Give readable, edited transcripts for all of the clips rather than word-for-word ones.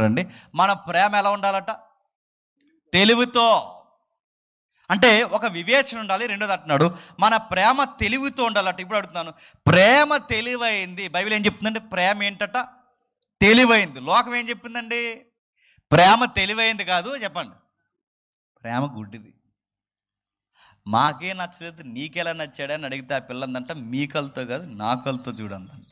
అండి, మన ప్రేమ ఎలా ఉండాలట? తెలివితో. అంటే ఒక వివేచన ఉండాలి. రెండోది అంటున్నాడు మన ప్రేమ తెలివితో ఉండాలట. ఇప్పుడు అడుగుతున్నాను, ప్రేమ తెలివైంది. బైబిల్ ఏం చెప్తుందంటే ప్రేమ ఏంటట? తెలివైంది. లోకం ఏం చెప్పిందండి? ప్రేమ తెలివైంది కాదు. చెప్పండి, ప్రేమ గుడ్డిది. మాకే నచ్చలేదు, నీకెలా నచ్చాడని అడిగితే ఆ పిల్లందంట మీ కళ్ళతో కాదు నా కళ్ళతో చూడందంట.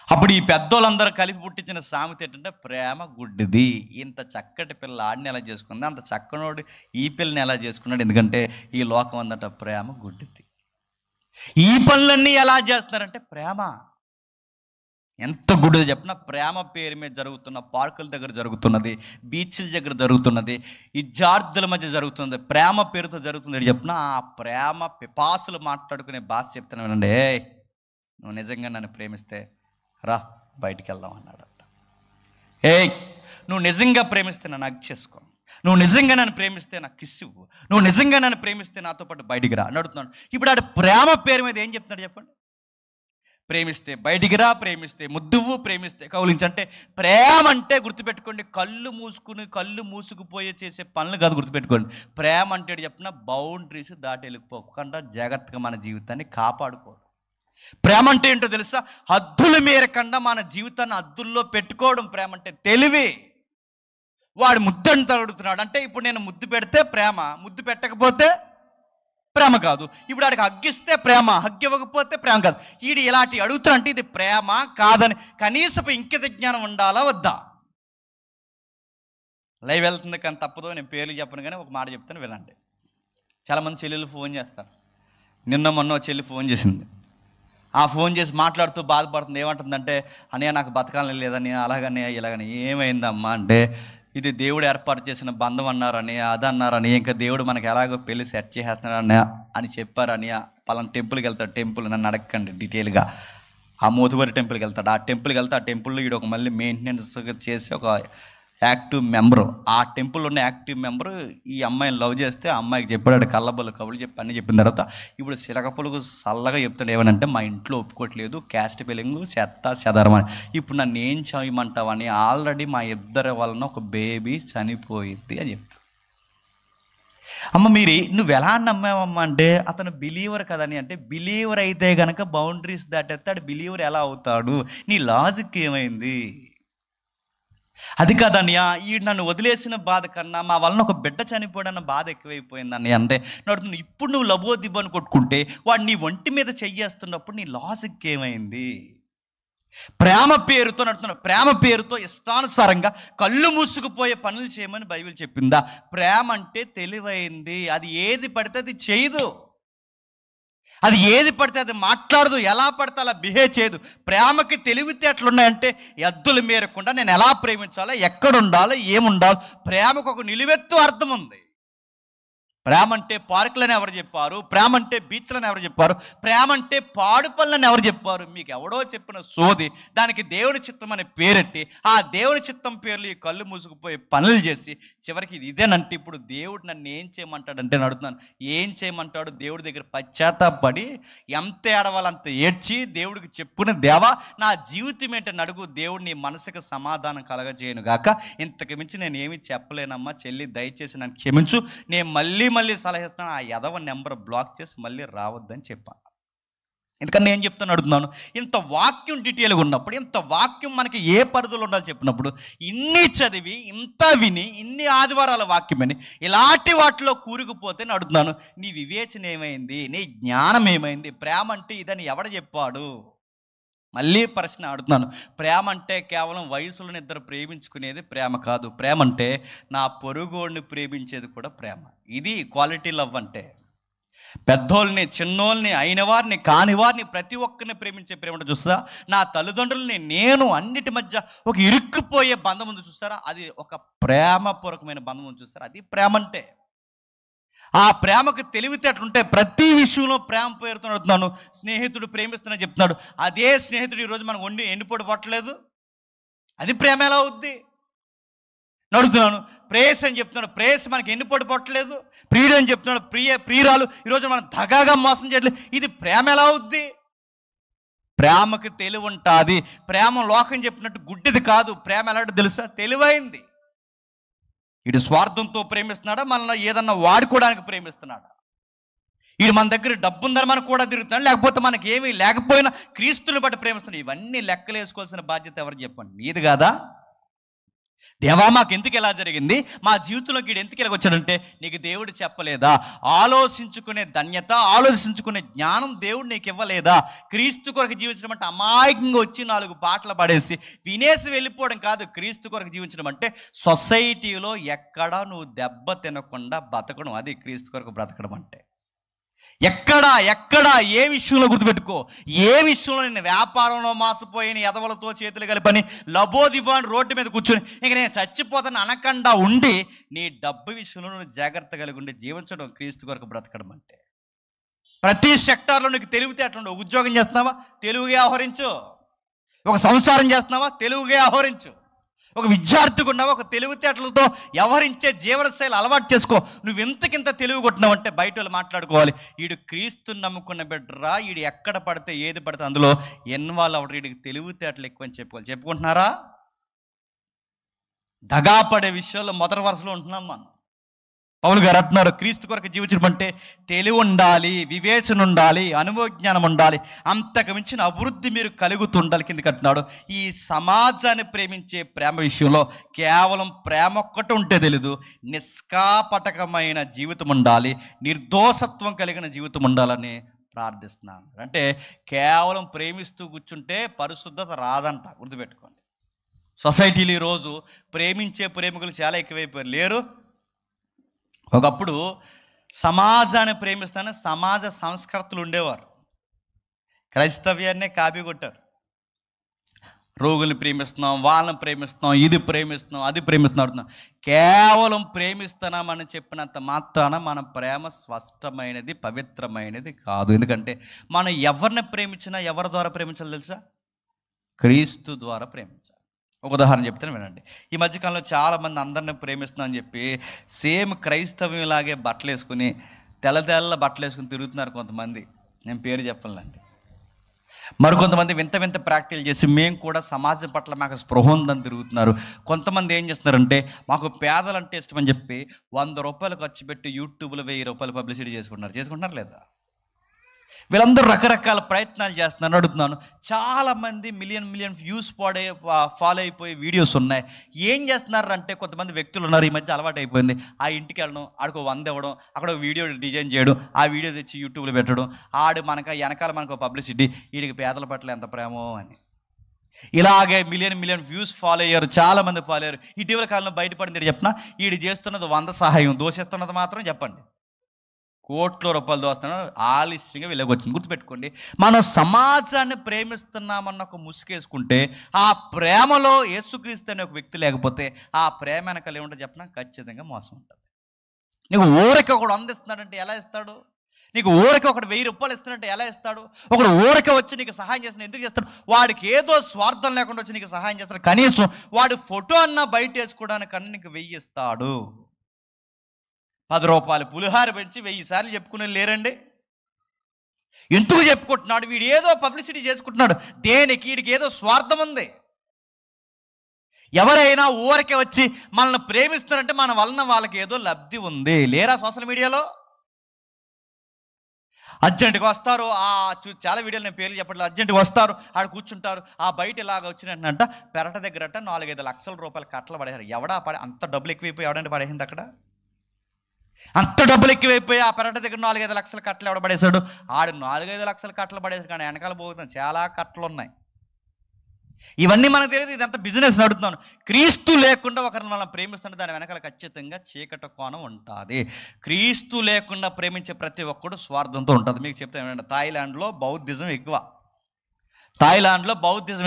అప్పుడు ఈ పెద్దోళ్ళందరూ కలిపి పుట్టించిన సామెత ఏంటంటే ప్రేమ గుడ్డిది. ఇంత చక్కటి పిల్ల ఆడిని ఎలా చేసుకుంది, అంత చక్కనోడు ఈ పిల్లని ఎలా చేసుకున్నాడు? ఎందుకంటే ఈ లోకం అందట ప్రేమ గుడ్డిది. ఈ పనులన్నీ ఎలా చేస్తున్నారంటే ప్రేమ ఎంత గుడ్డిది చెప్పిన. ప్రేమ పేరు మీద జరుగుతున్న పార్కుల దగ్గర జరుగుతున్నది, బీచ్ల దగ్గర జరుగుతున్నది, విద్యార్థుల మధ్య జరుగుతున్నది, ప్రేమ పేరుతో జరుగుతుంది చెప్పిన. ఆ ప్రేమ పిపాసులు మాట్లాడుకునే భాష చెప్తున్నానండి. నువ్వు నిజంగా నన్ను ప్రేమిస్తే రా బయటికి వెళ్దాం అన్నాడట. నువ్వు నిజంగా ప్రేమిస్తే నన్ను హగ్ చేసుకో, నువ్వు నిజంగా నన్ను ప్రేమిస్తే నాకు కిస్ ఇవ్వు, నువ్వు నిజంగా నన్ను ప్రేమిస్తే నాతో పాటు బయటికి రా అని అడుగుతున్నాడు. ఇప్పుడు ఆడు ప్రేమ పేరు మీద ఏం చెప్తున్నాడు చెప్పండి? ప్రేమిస్తే బయటికి రా, ప్రేమిస్తే ముద్దువ్వు, ప్రేమిస్తే కౌలించంటే. ప్రేమ అంటే గుర్తుపెట్టుకోండి, కళ్ళు మూసుకుపోయే చేసే పనులు కాదు. గుర్తుపెట్టుకోండి, ప్రేమ అంటే చెప్పిన బౌండరీస్ దాటి వెళ్ళిపోకుండా జాగ్రత్తగా మన జీవితాన్ని కాపాడుకోవడం. ప్రేమ అంటే ఏంటో తెలుసా? హద్దుల మేరకుండా మన జీవితాన్ని హద్దుల్లో పెట్టుకోవడం. ప్రేమ అంటే తెలివి. వాడు ముద్దంతా అడుగుతున్నాడు అంటే ఇప్పుడు నేను ముద్దు పెడితే ప్రేమ, ముద్దు పెట్టకపోతే ప్రేమ కాదు. ఇప్పుడు వాడికి హగ్గిస్తే ప్రేమ, హగ్గు ఇవ్వకపోతే ప్రేమ కాదు. వీడు ఇలాంటి అడుగుతున్నా అంటే ఇది ప్రేమ కాదని కనీసపు ఇంకిత జ్ఞానం ఉండాలా వద్దా? లైవ్ వెళ్తుంది కానీ తప్పదు, నేను పేర్లు చెప్పను కానీ ఒక మాట చెప్తాను వినండి. చాలామంది చెల్లెలు ఫోన్ చేస్తారు. నిన్న మొన్న చెల్లి ఫోన్ చేసింది. ఆ ఫోన్ చేసి మాట్లాడుతూ బాధపడుతుంది. ఏమంటుందంటే, అన్నయ్య నాకు బతకాలని లేదని, అలాగనే ఇలాగని. ఏమైందమ్మా అంటే, ఇది దేవుడు ఏర్పాటు చేసిన బంధం అన్నారని, అదన్నారని, ఇంకా దేవుడు మనకి ఎలాగో పెళ్ళి సెట్ చేసేస్తున్నారని అని చెప్పారని. పలానా టెంపుల్కి వెళ్తాడు. టెంపుల్ నన్ను అడగండి డీటెయిల్గా. ఆ మోతుబరి టెంపుల్కి వెళ్తాడు. ఆ టెంపుల్కి వెళ్తే ఆ టెంపుల్లో వీడు ఒక మళ్ళీ మెయింటెనెన్స్ చేసి ఒక యాక్టివ్ మెంబరు, ఆ టెంపుల్లో ఉన్న యాక్టివ్ మెంబరు ఈ అమ్మాయిని లవ్ చేస్తే ఆ అమ్మాయికి చెప్పాడు కళ్ళబొల్లు కబులు చెప్పి అన్నీ చెప్పిన తర్వాత ఇప్పుడు సిలకపులుగు చల్లగా చెప్తాడు. ఏమనంటే మా ఇంట్లో ఒప్పుకోవట్లేదు, క్యాస్ట్ ఫీలింగ్, చెదారం అని. ఇప్పుడు నన్ను ఏం చేయమంటావని, ఆల్రెడీ మా ఇద్దరి వలన ఒక బేబీ చనిపోయింది అని చెప్తాడు. అమ్మ నువ్వు ఎలా నమ్మావమ్మా అంటే, అతను బిలీవర్ కదని. అంటే బిలీవర్ అయితే కనుక బౌండరీస్ దాటేస్తాడు, బిలీవర్ ఎలా అవుతాడు? నీ లాజిక్ ఏమైంది? అది కాదన్నయ్య, ఈ నన్ను వదిలేసిన బాధ కన్నా మా వలన ఒక బిడ్డ చనిపోయిన బాధ ఎక్కువైపోయింది అన్నయ్య అంటే నడుతుంది. ఇప్పుడు నువ్వు లబోదిబ్బని కొట్టుకుంటే వాడు నీ ఒంటి మీద చెయ్యేస్తున్నప్పుడు నీ లాజిక్ ఏమైంది? ప్రేమ పేరుతో నడుతున్నాడు. ప్రేమ పేరుతో ఇష్టానుసారంగా కళ్ళు మూసుకుపోయే పనులు చేయమని బైబిల్ చెప్పిందా? ప్రేమ అంటే తెలివైంది. అది ఏది పడితే అది చేయదు, అది ఏది పడితే అది మాట్లాడదు, ఎలా పడితే అలా బిహేవ్ చేయదు. ప్రేమకి తెలివితేటలున్నాయంటే ఎద్దుల మేరకుండా నేను ఎలా ప్రేమించాలో, ఎక్కడుండాలో, ఏముండాలో. ప్రేమకు ఒక నిలువెత్తు అర్థం ఉంది. ప్రేమ అంటే పార్కులని ఎవరు చెప్పారు? ప్రేమ అంటే బీచ్లని ఎవరు చెప్పారు? ప్రేమ అంటే పాడు పనులని ఎవరు చెప్పారు? మీకు ఎవడో చెప్పిన సోది. దానికి దేవుని చిత్తం అని పేరెట్టి ఆ దేవుని చిత్తం పేర్లు ఈ కళ్ళు మూసుకుపోయి పనులు చేసి చివరికి ఇది ఇదేనంటే ఇప్పుడు దేవుడు నన్ను ఏం చేయమంటాడంటే అడుగుతున్నాను, ఏం చేయమంటాడు? దేవుడి దగ్గర పశ్చాత్తాపడి ఎంత ఏడవాలంత ఏడ్చి దేవుడికి చెప్పుకుని, దేవా నా జీవితం ఏంటని అడుగు. దేవుడు నీ మనసుకు సమాధానం కలగజేయను గాక. ఇంతకు మించి నేను ఏమి చెప్పలేనమ్మా చెల్లి, దయచేసి నన్ను క్షమించు. నేను మళ్ళీ సలహా ఇస్తాను, ఆ ఎదవ నెంబర్ బ్లాక్ చేసి మళ్ళీ రావద్దని చెప్పాను. ఎందుకని నేను చెప్తాను అడుగుతున్నాను, ఇంత వాక్యం డీటెయిల్గా ఉన్నప్పుడు, ఇంత వాక్యం మనకి ఏ పరిధిలో ఉండాలి చెప్పినప్పుడు, ఇన్ని చదివి ఇంత విని ఇన్ని ఆదివారాల వాక్యమని ఇలాంటి వాటిలో కూరుకుపోతే నేను అడుగుతున్నాను, నీ వివేచన ఏమైంది? నీ జ్ఞానం ఏమైంది? ప్రేమ అంటే ఇదని ఎవడ చెప్పాడు? మళ్ళీ ప్రశ్న అడుగుతున్నాను. ప్రేమ అంటే కేవలం వయసులను ఇద్దరు ప్రేమించుకునేది ప్రేమ కాదు. ప్రేమ అంటే నా పొరుగోడిని ప్రేమించేది కూడా ప్రేమ. ఇది క్వాలిటీ లవ్ అంటే. పెద్దోళ్ళని, చిన్నోళ్ళని, అయిన వారిని, కాని వారిని, ప్రతి ఒక్కరిని ప్రేమించే ప్రేమ చూస్తా. నా తల్లిదండ్రులని, నేను అన్నిటి మధ్య ఒక ఇరుక్కుపోయే బంధం ఉంది చూస్తారా, అది ఒక ప్రేమపూర్వకమైన బంధం ఉంది చూస్తారా, అది ప్రేమ అంటే. ఆ ప్రేమకు తెలివితేటలుంటే ప్రతి విషయంలో ప్రేమ పేరుతో అడుగుతున్నాను. స్నేహితుడు ప్రేమిస్తున్నా చెప్తున్నాడు, అదే స్నేహితుడు ఈరోజు మనకు ఎండిపోటు పట్టలేదు, అది ప్రేమ ఎలా అవుద్ది? అడుగుతున్నాను. ప్రేయస్ అని చెప్తున్నాడు, ప్రేయస్ మనకి ఎండిపోటు పట్టలేదు. ప్రియుడు అని చెప్తున్నాడు, ప్రియురాలు ఈరోజు మనం దగాగా మోసం చేయట్లేదు, ఇది ప్రేమ ఎలా అవుద్ది? ప్రేమకి తెలివి ఉంటుంది. ప్రేమ లోకం చెప్పినట్టు గుడ్డిది కాదు. ప్రేమ ఎలాంటి తెలుసా? తెలివైంది. వీడు స్వార్థంతో ప్రేమిస్తున్నాడా, మనల్ని ఏదన్నా వాడుకోవడానికి ప్రేమిస్తున్నాడా? వీడు మన దగ్గర డబ్బు ఉందని మనకు కూడా తిరుగుతున్నాడు, లేకపోతే మనకి ఏమీ లేకపోయినా క్రీస్తుని బట్టి ప్రేమిస్తున్నాడు. ఇవన్నీ లెక్కలు వేసుకోవాల్సిన బాధ్యత ఎవరు చెప్పండి? నీది కాదా? దేవా మాకు ఎందుకు ఎలా జరిగింది, మా జీవితంలోకి వీడు ఎందుకు ఇలా వచ్చాడంటే నీకు దేవుడు చెప్పలేదా? ఆలోచించుకునే ధన్యత, ఆలోచించుకునే జ్ఞానం దేవుడు నీకు ఇవ్వలేదా? క్రీస్తు కొరకు జీవించడం అంటే అమాయకంగా వచ్చి 4 పాటలు పడేసి వినేసి వెళ్ళిపోవడం కాదు. క్రీస్తు కొరకు జీవించడం అంటే సొసైటీలో ఎక్కడా నువ్వు దెబ్బ తినకుండా బతకడం. అది క్రీస్తు కొరకు బ్రతకడం అంటే. ఎక్కడ ఏ విషయంలో గుర్తుపెట్టుకో, ఏ విషయంలో నేను వ్యాపారంలో మాసిపోయిన ఎదవలతో చేతులు కలిపని లబోదిబాన్ రోడ్డు మీద కూర్చొని ఇంక నేను చచ్చిపోతాను అనకుండా ఉండి నీ డబ్బు విషయంలో నువ్వు జాగ్రత్త కలిగి ఉండి జీవించడం క్రీస్తు కొరకు బ్రతకడం అంటే. ప్రతి సెక్టార్లో నీకు తెలివితేటలు. ఉద్యోగం చేస్తున్నావా? తెలుగుగా వ్యవహరించు. ఒక సంసారం చేస్తున్నావా? తెలుగుగా వ్యవహరించు. ఒక విద్యార్థిగా ఉన్నావా? ఒక తెలివితేటలతో వ్యవహరించే జీవనశైలి అలవాటు చేసుకో. నువ్వు ఇంతకింత తెలివి కొట్టినావు అంటే బయట వాళ్ళు మాట్లాడుకోవాలి, వీడు క్రీస్తుని నమ్ముకున్న బిడ్డరా, వీడు ఎక్కడ పడితే ఏది పడితే అందులో ఇన్వాల్వ్ అవ్వడం, వీడికి తెలివితేటలు ఎక్కువ అని చెప్పుకుంటున్నారా? దగాపడే విషయాల్లో మొదటి వరుసలో ఉంటున్నాం మనం. పౌలు గారు అంటున్నారు, క్రీస్తు కొరకు జీవించడం అంటే తెలివి ఉండాలి, వివేచన ఉండాలి, అనుభవజ్ఞానం ఉండాలి, అంతకు మించిన అభివృద్ధి మీరు కలుగుతుండాలి. కిందకి అంటున్నాడు, ఈ సమాజాన్ని ప్రేమించే ప్రేమ విషయంలో కేవలం ప్రేమ ఒక్కటి ఉంటే తెలీదు, నిష్కాపటకమైన జీవితం ఉండాలి, నిర్దోషత్వం కలిగిన జీవితం ఉండాలని ప్రార్థిస్తున్నాను. అంటే కేవలం ప్రేమిస్తూ కూర్చుంటే పరిశుద్ధత రాదంట. గుర్తుపెట్టుకోండి. సొసైటీలో ఈరోజు ప్రేమించే ప్రేమికులు చాలా ఎక్కువైపోయారు. లేరు? ఒకప్పుడు సమాజాన్ని ప్రేమిస్తానే సమాజ సంస్కర్తలు ఉండేవారు. క్రైస్తవ్యాన్నే కాపీ కొట్టారు. రోగుల్ని ప్రేమిస్తున్నాం, వాళ్ళని ప్రేమిస్తున్నాం, ఇది ప్రేమిస్తున్నాం, అది ప్రేమిస్తున్నాం. కేవలం ప్రేమిస్తున్నామని చెప్పినంత మాత్రాన మన ప్రేమ స్పష్టమైనది, పవిత్రమైనది కాదు. ఎందుకంటే మనం ఎవరిని ప్రేమించినా ఎవరి ద్వారా ప్రేమించాలి తెలుసా? క్రీస్తు ద్వారా ప్రేమించాలి. ఒక ఉదాహరణ చెప్తాను వినండి. ఈ మధ్యకాలంలో చాలామంది అందరిని ప్రేమిస్తున్నాం అని చెప్పి సేమ్ క్రైస్తవ్యంలాగే బట్టలు వేసుకుని తెల్ల బట్టలు వేసుకుని తిరుగుతున్నారు కొంతమంది. నేను పేరు చెప్పాలండి. మరికొంతమంది వింత వింత ప్రాక్టీలు చేసి మేము కూడా సమాజం పట్ల మాకు స్పృహ ఉందని తిరుగుతున్నారు. కొంతమంది ఏం చేస్తున్నారంటే మాకు పేదలంటే ఇష్టం అని చెప్పి 100 రూపాయలు ఖర్చు పెట్టి యూట్యూబ్లో 1000 రూపాయలు పబ్లిసిటీ చేసుకుంటున్నారు లేదా? వీళ్ళందరూ రకరకాల ప్రయత్నాలు చేస్తున్నారు. అడుగుతున్నాను, చాలామంది మిలియన్ వ్యూస్ ఫాలో అయిపోయి వీడియోస్ ఉన్నాయి. ఏం చేస్తున్నారు అంటే కొంతమంది వ్యక్తులు ఉన్నారు, ఈ మధ్య అలవాటు అయిపోయింది, ఆ ఇంటికి వెళ్ళడం, ఆడికి 100 ఇవ్వడం, అక్కడ వీడియో డిజైన్ చేయడం, ఆ వీడియో తెచ్చి యూట్యూబ్లో పెట్టడం, వెనకాల మనకు పబ్లిసిటీ, వీడికి పేదల పట్ల ఎంత ప్రేమో అని. ఇలాగే మిలియన్ వ్యూస్ ఫాలో అయ్యారు, చాలామంది ఫాలో అయ్యారు. ఇటీవల కాలంలో బయటపడింది చెప్పిన, వీడు చేస్తున్నది 100 సహాయం, దోషిస్తున్నది మాత్రం చెప్పండి కోట్ల రూపాయలు దోస్తున్నాడు, ఆలస్యంగా వెలుగొచ్చింది. గుర్తుపెట్టుకోండి, మనం సమాజాన్ని ప్రేమిస్తున్నామన్న ఒక ముసుగేసుకుంటే ఆ ప్రేమలో యేసుక్రీస్తు అనే ఒక వ్యక్తి లేకపోతే ఆ ప్రేమ వెనకాల ఏముంటుంది చెప్పినా ఖచ్చితంగా మోసం ఉంటుంది. నీకు ఊరికి ఒకడు అందిస్తున్నాడంటే ఎలా ఇస్తాడు? నీకు ఊరికి ఒకటి 1000 రూపాయలు ఇస్తున్నట్టు ఎలా ఇస్తాడు? ఒకడు ఊరికి వచ్చి నీకు సహాయం చేస్తున్నా ఎందుకు చేస్తాడు? వాడికి ఏదో స్వార్థం లేకుండా వచ్చి నీకు సహాయం చేస్తాడు. కనీసం వాడి ఫోటో అన్నా బయట వేసుకోవడానికన్నా నీకు 1000 ఇస్తాడు. 10 రూపాయలు పులిహార పెంచి 1000 సార్లు చెప్పుకునే లేరండి. ఎందుకు చెప్పుకుంటున్నాడు? వీడు ఏదో పబ్లిసిటీ చేసుకుంటున్నాడు. దేనికి? వీడికి ఏదో స్వార్థం ఉంది. ఎవరైనా ఊరికే వచ్చి మనల్ని ప్రేమిస్తున్నారంటే మన వలన వాళ్ళకి ఏదో లబ్ధి ఉంది. లేరా సోషల్ మీడియాలో? అర్జెంటుగా వస్తారు, చాలా వీడియోలు నేను పేర్లు చెప్పట్లేదు. అర్జెంటుగా వస్తారు, ఆడ కూర్చుంటారు, ఆ బయట ఇలాగ వచ్చినట్టంట పెరట దగ్గరట 4-5 లక్షల రూపాయలు కట్టలు పడేశారు. ఎవడా అంత డబ్బులు ఎక్కువైపోయి ఎవడంటే పడేసింది అక్కడ? అంత డబ్బులు ఎక్కువైపోయి ఆ పెరట దగ్గర 4-5 లక్షల కట్టలు ఎవడ పడేశాడు? ఆడు 4-5 లక్షల కట్టలు పడేసాడు, కానీ వెనకాల పోతుంది చాలా కట్టలు ఉన్నాయి. ఇవన్నీ మనకు తెలియదు. ఇదంతా బిజినెస్ నడుపుతున్నాను. క్రీస్తు లేకుండా ఒకరిని మనం ప్రేమిస్తుంటే దాని వెనకాల ఖచ్చితంగా చీకటి కోణం ఉంటుంది. క్రీస్తు లేకుండా ప్రేమించే ప్రతి ఒక్కడు స్వార్థంతో ఉంటుంది. మీకు చెప్తాను, థాయిలాండ్లో బౌద్ధిజం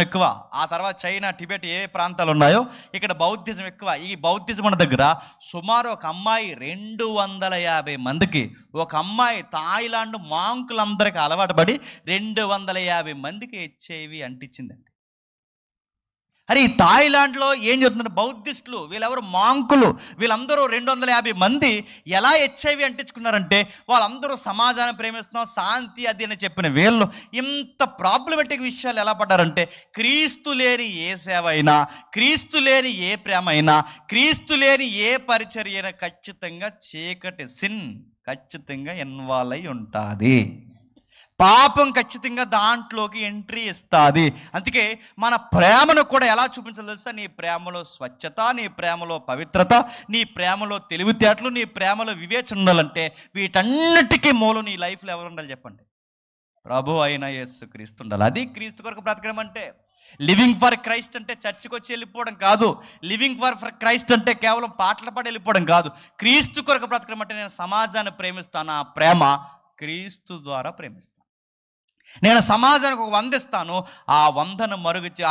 ఎక్కువ. ఆ తర్వాత చైనా, టిబెట్ ఏ ప్రాంతాలు ఉన్నాయో ఇక్కడ బౌద్ధిజం ఎక్కువ. ఈ బౌద్ధిజం ఉన్న దగ్గర సుమారు ఒక అమ్మాయి 250 మందికి, ఒక అమ్మాయి థాయిలాండ్ మాంకులందరికీ అలవాటు పడి 250 మందికి HIV అంటించిందండి. అరే ఈ థాయిలాండ్లో ఏం చెప్తున్నారు, బౌద్ధిస్టులు వీళ్ళెవరు మాంకులు, వీళ్ళందరూ 250 మంది ఎలా హెచ్ఐవి అంటించుకున్నారంటే వాళ్ళందరూ సమాజాన్ని ప్రేమిస్తున్నాం, శాంతి అది అని చెప్పిన వీళ్ళు ఇంత ప్రాబ్లమెటిక్ విషయాలు ఎలా పడ్డారంటే, క్రీస్తు లేని ఏ సేవ అయినా, క్రీస్తు లేని ఏ ప్రేమ అయినా, క్రీస్తు లేని ఏ పరిచర్య అయినా ఖచ్చితంగా చీకటి సిన్ ఖచ్చితంగా ఇన్వాల్వ్ అయి ఉంటుంది. పాపం ఖచ్చితంగా దాంట్లోకి ఎంట్రీ ఇస్తుంది. అందుకే మన ప్రేమను కూడా ఎలా చూపించాలో తెలుసా? నీ ప్రేమలో స్వచ్ఛత, నీ ప్రేమలో పవిత్రత, నీ ప్రేమలో తెలివితేటలు, నీ ప్రేమలో వివేచన ఉండాలంటే వీటన్నిటికీ మూలం నీ లైఫ్లో ఎవరు ఉండాలి చెప్పండి? ప్రభు అయిన యేసుక్రీస్తు ఉండాలి. అది క్రీస్తు కొరకు బ్రతకడం అంటే. లివింగ్ ఫర్ క్రైస్ట్ అంటే చర్చికి వచ్చి వెళ్ళిపోవడం కాదు. లివింగ్ ఫర్ క్రైస్ట్ అంటే కేవలం పాటలు పాడి వెళ్ళిపోవడం కాదు. క్రీస్తు కొరకు బ్రతకడం అంటే నేను సమాజాన్ని ప్రేమిస్తాను, ఆ ప్రేమ క్రీస్తు ద్వారా ప్రేమిస్తాను. నేను సమాజానికి ఒక 100 ఇస్తాను, ఆ 100ను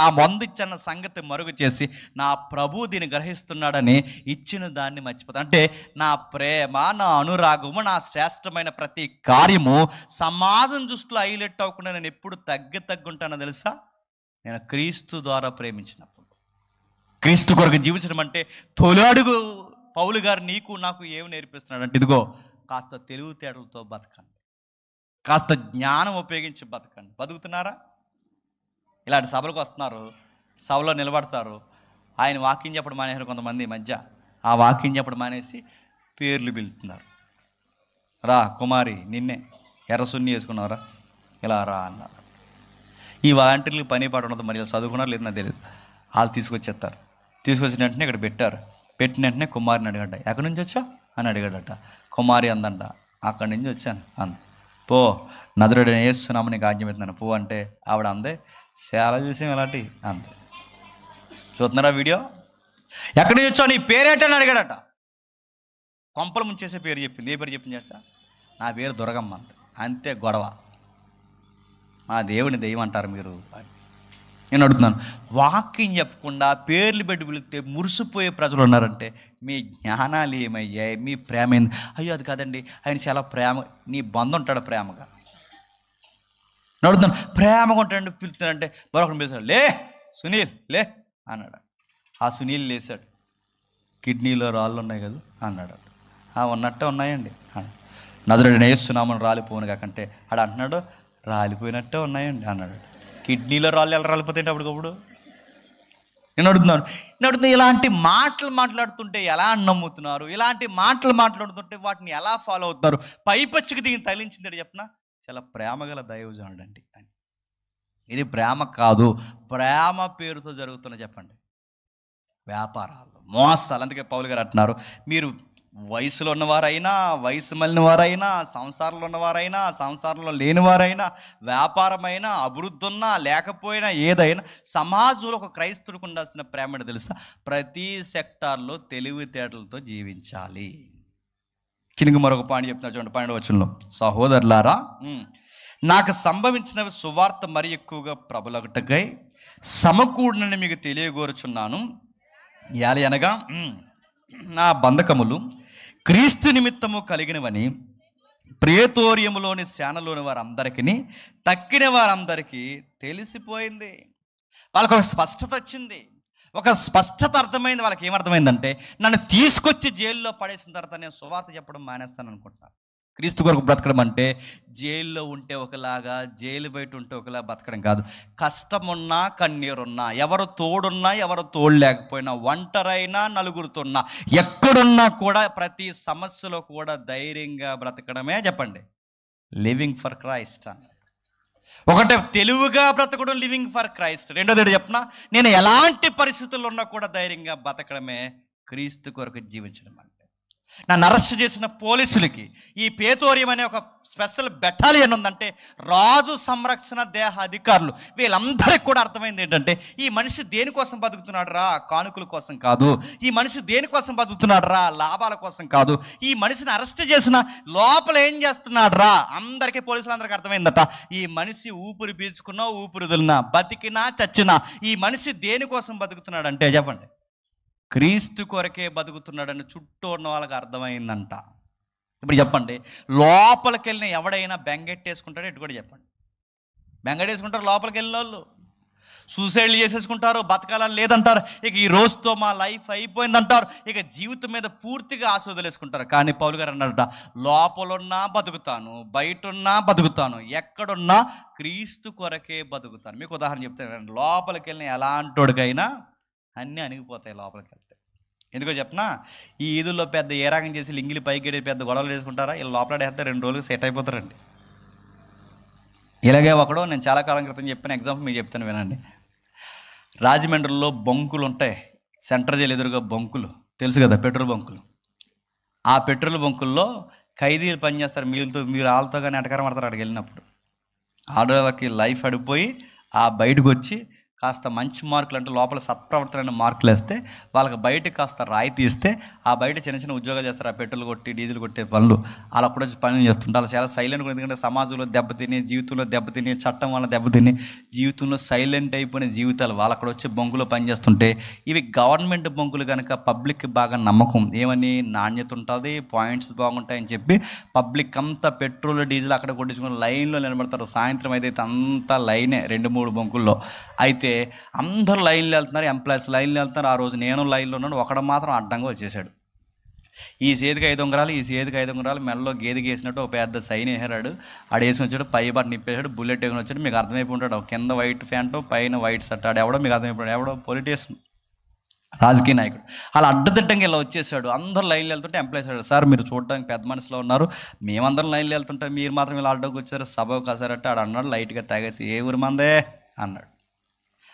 ఆ 100 ఇచ్చన్న సంగతి మరుగు చేసి నా ప్రభు దీన్ని గ్రహిస్తున్నాడని ఇచ్చిన దాన్ని మర్చిపోతాను. అంటే నా ప్రేమ, నా అనురాగము, నా శ్రేష్టమైన ప్రతి కార్యము సమాజం దృష్టిలో హైలైట్ అవ్వకుండా నేను ఎప్పుడు తగ్గుంటానో తెలుసా? నేను క్రీస్తు ద్వారా ప్రేమించినప్పుడు. క్రీస్తు కొరకు జీవించడం అంటే తొలి అడుగు పౌలు గారు నీకు నాకు ఏమి నేర్పిస్తున్నాడు అంటే, ఇదిగో కాస్త తెలివితేటలతో బతకండి, కాస్త జ్ఞానం ఉపయోగించి బతకండి. బతుకుతున్నారా? ఇలాంటి సభలకు వస్తున్నారు, సభలో నిలబడతారు, ఆయన వాక్యం చెప్పడం మానేసారు కొంతమంది మధ్య. ఆ వాక్యం చెప్పడం మానేసి పేర్లు పిలుతున్నారు. రా కుమారి, నిన్నే ఎర్ర సున్ని వేసుకున్నారా, ఇలా రా అన్నారు. ఈ వాలంటీర్లకు పని పాట ఉండదు, మరి చదువుకున్నారు లేదు నాకు తెలియదు. వాళ్ళు తీసుకొచ్చిన వెంటనే ఇక్కడ పెట్టిన వెంటనే కుమారిని అడిగాడ. ఎక్కడి నుంచి వచ్చా అని అడిగాడట. కుమారి అందంట, అక్కడి నుంచి వచ్చాను అంది. పో, నజరేయుడైన యేసు నామమున నీకు ఆజ్ఞ పెడుతున్నాను పో అంటే ఆవిడ అందే, చాలా చూసాం ఇలాంటి అంతే. చూస్తున్నారా వీడియో? ఎక్కడి నుంచి వచ్చావు, నీ పేరేంటని అడిగాడట. కొంపలు ముంచేసే పేరు చెప్పింది. ఏ పేరు చెప్పింది చేస్తా? నా పేరు దుర్గమ్మ అంతే. అంతే గొడవ. మా దేవుని దెయ్యం అంటారు మీరు అని నేను అడుగుతున్నాను. వాక్యం చెప్పకుండా పేర్లు పెట్టి పిలిస్తే మురిసిపోయే ప్రజలు ఉన్నారంటే మీ జ్ఞానాలు ఏమయ్యాయి? మీ ప్రేమ ఏంది? అయ్యో అది కాదండి, ఆయన చాలా ప్రేమ. నీ బంధం ఉంటాడు ప్రేమగా. నేను అడుగుతున్నాను, ప్రేమగా ఉంటాడు పిలుస్తాడంటే మరొకరిని పిలుస్తాడు, లే సునీల్ లే అన్నాడు. ఆ సునీల్ లేచాడు. కిడ్నీలో రాళ్ళు ఉన్నాయి కదా అన్నాడు. ఉన్నట్టే ఉన్నాయండి. నజరేయుడైన యేసు నామమున రాలిపోను కాకంటే ఆడు అంటున్నాడు, రాలిపోయినట్టే ఉన్నాయండి అన్నాడు. కిడ్నీలో రాళ్ళు ఎలా రాలిపోతాయంటే అప్పటికప్పుడు? నేను అడుగుతున్నాను, ఇలాంటి మాటలు మాట్లాడుతుంటే ఎలా నమ్ముతున్నారు? ఇలాంటి మాటలు మాట్లాడుతుంటే వాటిని ఎలా ఫాలో అవుతున్నారు? పైపచ్చికి దిగి తగిలించింది చెప్పనా, చాలా ప్రేమగల దైవజనుడు అండి అని. ఇది ప్రేమ కాదు, ప్రేమ పేరుతో జరుగుతున్న చెప్పండి వ్యాపారాలు, మోసాలు. అందుకే పౌలు గారు అంటున్నారు, మీరు వయసులో ఉన్నవారైనా, వయసు మళ్ళిన వారైనా, సంసారంలో ఉన్నవారైనా, సంసారంలో లేనివారైనా, వ్యాపారమైనా, అభివృద్ధి ఉన్నా లేకపోయినా, ఏదైనా సమాజంలో ఒక క్రైస్తవుడికి ఉండాల్సిన ప్రేమ తెలుసా? ప్రతి సెక్టార్లో తెలివితేటలతో జీవించాలి. కిందకి మరొక పాయింట్ చెప్తున్నారు చూడండి, 12వ వచనంలో, సహోదరులారా నాకు సంభవించినవి సువార్త మరి ఎక్కువగా ప్రబలగుటకై సమకూడనని మీకు తెలియగోరుచున్నాను. అనగా నా బంధకములు క్రీస్తు నిమిత్తము కలిగినవని ప్రేతోర్యములోని సేనలోని వారందరికీ, తక్కిన వారందరికీ తెలిసిపోయింది. వాళ్ళకు ఒక స్పష్టత వచ్చింది, ఒక స్పష్టత అర్థమైంది. వాళ్ళకి ఏమర్థమైందంటే, నన్ను తీసుకొచ్చి జైల్లో పడేసిన తర్వాత నేను సువార్త చెప్పడం మానేస్తాను అనుకుంటున్నాను. క్రీస్తు కొరకు బ్రతకడం అంటే జైల్లో ఉంటే ఒకలాగా, జైలు బయట ఉంటే ఒకలా బతకడం కాదు. కష్టమున్నా, కన్నీరున్నా, ఎవరు తోడున్నా, ఎవరు తోడు లేకపోయినా, ఒంటరైనా, నలుగురుతున్నా, ఎక్కడున్నా కూడా ప్రతి సమస్యలో కూడా ధైర్యంగా బ్రతకడమే చెప్పండి లివింగ్ ఫర్ క్రైస్ట్ అని. ఒకటే తెలివిగా బ్రతకడం లివింగ్ ఫర్ క్రైస్ట్. రెండోది చెప్పనా, నేను ఎలాంటి పరిస్థితుల్లో ఉన్నా కూడా ధైర్యంగా బ్రతకడమే క్రీస్తు కొరకు జీవించడం అంటే. నన్ను అరెస్ట్ చేసిన పోలీసులకి ఈ పేతోరియం అనే ఒక స్పెషల్ బెటాలియన్ ఉందంటే, రాజు సంరక్షణ దేహ అధికారులు, వీళ్ళందరికీ కూడా అర్థమైంది ఏంటంటే, ఈ మనిషి దేనికోసం బతుకుతున్నాడు రా, కానుకల కోసం కాదు. ఈ మనిషి దేనికోసం బతుకుతున్నాడు రా, లాభాల కోసం కాదు. ఈ మనిషిని అరెస్ట్ చేసిన లోపల ఏం చేస్తున్నాడు రా, అందరికీ పోలీసులందరికీ అర్థమైందట. ఈ మనిషి ఊపిరి పీల్చుకున్నా, ఊపిరి వదిలినా, బతికినా చచ్చినా, ఈ మనిషి దేనికోసం బతుకుతున్నాడు అంటే చెప్పండి క్రీస్తు కొరకే బతుకుతున్నాడని చుట్టూ ఉన్న వాళ్ళకి అర్థమైందంట. ఇప్పుడు చెప్పండి, లోపలికి వెళ్ళిన ఎవడైనా బెంగెట్టేసుకుంటాడో ఎటు కూడా చెప్పండి, బెంగెట్టేసుకుంటారు లోపలికి వెళ్ళిన వాళ్ళు. సూసైడ్లు చేసేసుకుంటారు, బతకాలని లేదంటారు, ఇక ఈ రోజుతో మా లైఫ్ అయిపోయిందంటారు, ఇక జీవితం మీద పూర్తిగా ఆశ వదిలేసుకుంటారు. కానీ పౌలు గారు అన్నారట, లోపలున్నా బతుకుతాను, బయటున్నా బతుకుతాను, ఎక్కడున్నా క్రీస్తు కొరకే బతుకుతాను. మీకు ఉదాహరణ చెప్తాను, లోపలికి వెళ్ళిన ఎలాంటోడికైనా అన్నీ అణిగిపోతాయి లోపలికి వెళ్తే. ఎందుకో చెప్పనా, ఈ ఈదుల్లో పెద్ద ఏ రాగం చేసి లింగిలి పైకి పెద్ద గొడవలు చేసుకుంటారా, ఇలా లోపలాడేస్తే 2 రోజులు సెట్ అయిపోతారండి. ఇలాగే ఒకడు, నేను చాలా కాలం క్రితం చెప్పిన ఎగ్జాంపుల్ మీకు చెప్తాను వినండి. రాజమండ్రిలో బంకులు ఉంటాయి, సెంట్రల్ జైలు ఎదురుగా బంకులు తెలుసు కదా, పెట్రోల్ బంకులు. ఆ పెట్రోల్ బంకుల్లో ఖైదీలు పనిచేస్తారు, మీరు వాళ్ళతో కానీ ఎటకారం పడతారు. అక్కడికి వెళ్ళినప్పుడు ఆడవాళ్ళకి లైఫ్ అడిగిపోయి ఆ బయటకు వచ్చి కాస్త మంచి మార్కులు, అంటే లోపల సత్ప్రవర్తన మార్కులు వేస్తే వాళ్ళకి బయటకు కాస్త రాయితీ ఇస్తే ఆ బయట చిన్న చిన్న ఉద్యోగాలు చేస్తారు, ఆ పెట్రోల్ కొట్టి డీజిల్ కొట్టే పనులు అలా కూడా పనులు చేస్తుంటారు. అలా చాలా సైలెంట్గా, ఎందుకంటే సమాజంలో దెబ్బతిని, జీవితంలో దెబ్బతిని, చట్టం వల్ల దెబ్బతిని, జీవితంలో సైలెంట్ అయిపోయిన జీవితాలు వాళ్ళు అక్కడ వచ్చి బంకులో పనిచేస్తుంటే, ఇవి గవర్నమెంట్ బంకులు కనుక పబ్లిక్కి బాగా నమ్మకం, ఏమని నాణ్యత ఉంటుంది, పాయింట్స్ బాగుంటాయని చెప్పి పబ్లిక్ అంతా పెట్రోల్ డీజిల్ అక్కడ కొట్టించుకుని లైన్లో నిలబడతారు. సాయంత్రం అయితే అంతా లైనే 2-3 బంకుల్లో. అయితే అందరూ లైన్లో వెళ్తున్నారు, ఎంప్లాయీస్ లైన్లో వెళ్తున్నారు. ఆ రోజు నేను లైన్లో ఉన్నాను, ఒకడు మాత్రం అడ్డంగా వచ్చేసాడు. ఈ చేతికి 5 ఉంగరాలు, ఈ చేతికి 5 ఉంగరాలు, మెడలో గేదెకి వేసినట్టు ఒక పెద్ద సైన్ వేసాడు. ఆడు వేసి వచ్చాడు, పై బట్టను నిప్పేశాడు, బుల్లెట్ వేసుకుని వచ్చాడు. మీకు అర్థమైపోతాడు, కింద వైట్ ప్యాంటు పైన వైట్ షర్ట్. ఆడు ఎవడో మీకు అర్థమైపోయాడు, ఎవడో పొలిటీషియన్, రాజకీయ నాయకుడు. అలా అడ్డదిడ్డంగా ఇలా వచ్చేసాడు. అందరూ లైన్లో వెళ్తుంటే ఎంప్లాయీస్ అన్నాడు, సార్ మీరు చూడడానికి పెద్ద మనుషులో ఉన్నారు, మేమందరం లైన్లో వెళ్తుంటే మీరు మాత్రం ఇలా అడ్డకు వచ్చారు, సభకు కాసారంటే ఆడు అన్నాడు లైట్గా తాగేసి, ఏ ఊరి మందే అన్నాడు.